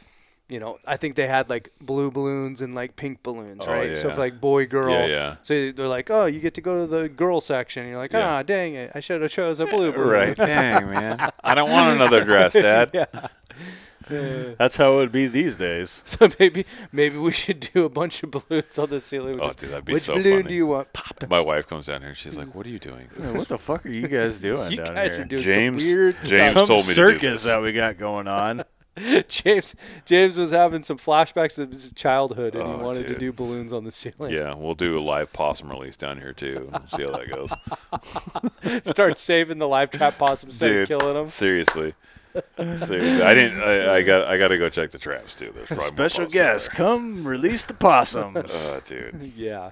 you know, I think they had like blue balloons and like pink balloons, Oh, right? So yeah. for like boy, girl. Yeah. So they're like, oh, you get to go to the girl section. And you're like, Yeah. dang it, I should have chose a blue balloon. Right. Dang, man. I don't want another dress, Dad. That's how it would be these days. So maybe we should do a bunch of balloons on the ceiling. Oh, dude, that'd be Which so balloon funny. do you want? Pop. My wife comes down here and she's like, "What are you doing?" What the fuck are you guys doing You down guys here? are doing James- some weird James stuff. told me to do circus this. that we got going on. James was having some flashbacks of his childhood, and he Oh, wanted to dude. do balloons on the ceiling. Yeah, we'll do a live possum release down here too. We'll see how that goes. Start saving the live trap possums instead of Dude, killing them. seriously. I got to go check the traps too. There's probably more Special possums guest, there. come release the possums. Oh, dude. Yeah.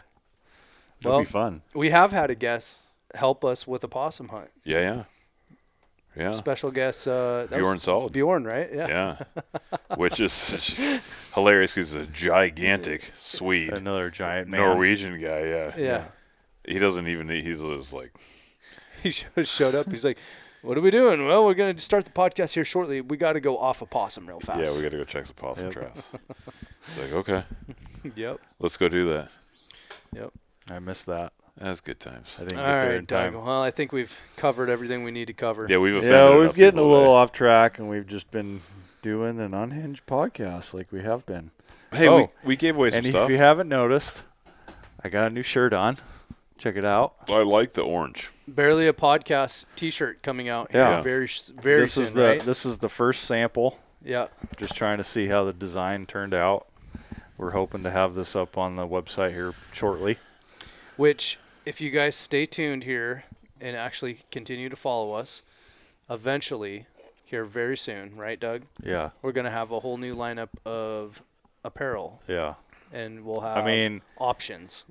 It'll Well, be fun. we have had a guest help us with a possum hunt. Yeah. Special guest. That was Bjorn Solid. Bjorn, right? Yeah. Yeah. Which is just hilarious because he's a gigantic Swede. Another giant man. Norwegian guy, yeah. Yeah. He doesn't even, he's just like, He showed up. He's like, what are we doing? Well, we're going to start the podcast here shortly. We got to go off a possum real fast. yeah, we got to go check some possum traps. It's like, okay, Yep. let's go do that. Yep. I missed that. That's good times. I didn't All get there right, in time. Doug. Well, I think we've covered everything we need to cover. Yeah, we've offended Yeah, we're enough getting a people little today. off track, and we've just been doing an unhinged podcast like we have been. Hey, Oh, we gave away some and stuff. if you haven't noticed, I got a new shirt on. Check it out. I like the orange. Barely a podcast T-shirt coming out. Yeah. Here very This soon, is the right? this is the first sample. Yeah. Just trying to see how the design turned out. We're hoping to have this up on the website here shortly. Which, if you guys stay tuned here and actually continue to follow us, eventually, here very soon, right, Doug? Yeah, We're going to have a whole new lineup of apparel, yeah. and we'll have I mean, options.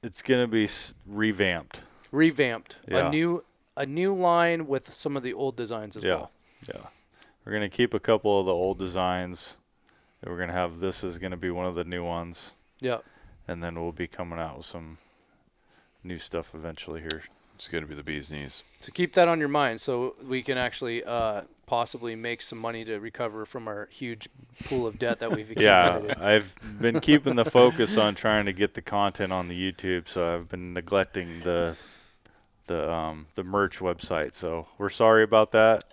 it's gonna be revamped. Revamped. Yeah. A new line with some of the old designs as well. Yeah. We're gonna keep a couple of the old designs. And we're gonna have this is gonna be one of the new ones, Yeah. and then we'll be coming out with some new stuff eventually here. It's going to be the bee's knees. So keep that on your mind so we can actually possibly make some money to recover from our huge pool of debt that we've accumulated. Yeah, I've been keeping the focus on trying to get the content on the YouTube, so I've been neglecting the merch website. So we're sorry about that.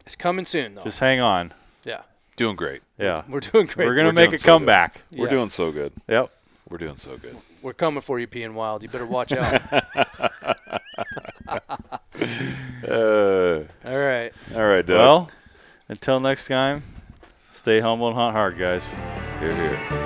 It's coming soon, though. Just hang on. Yeah. Doing great. Yeah, We're doing great. we're gonna We're make doing a so good. comeback. We're Yeah. doing so good. Yep. We're doing so good. We're coming for you, Peeing Wild. You better watch out. All right. All right, Doug. Well, until next time, stay humble and hunt hard, guys. Here.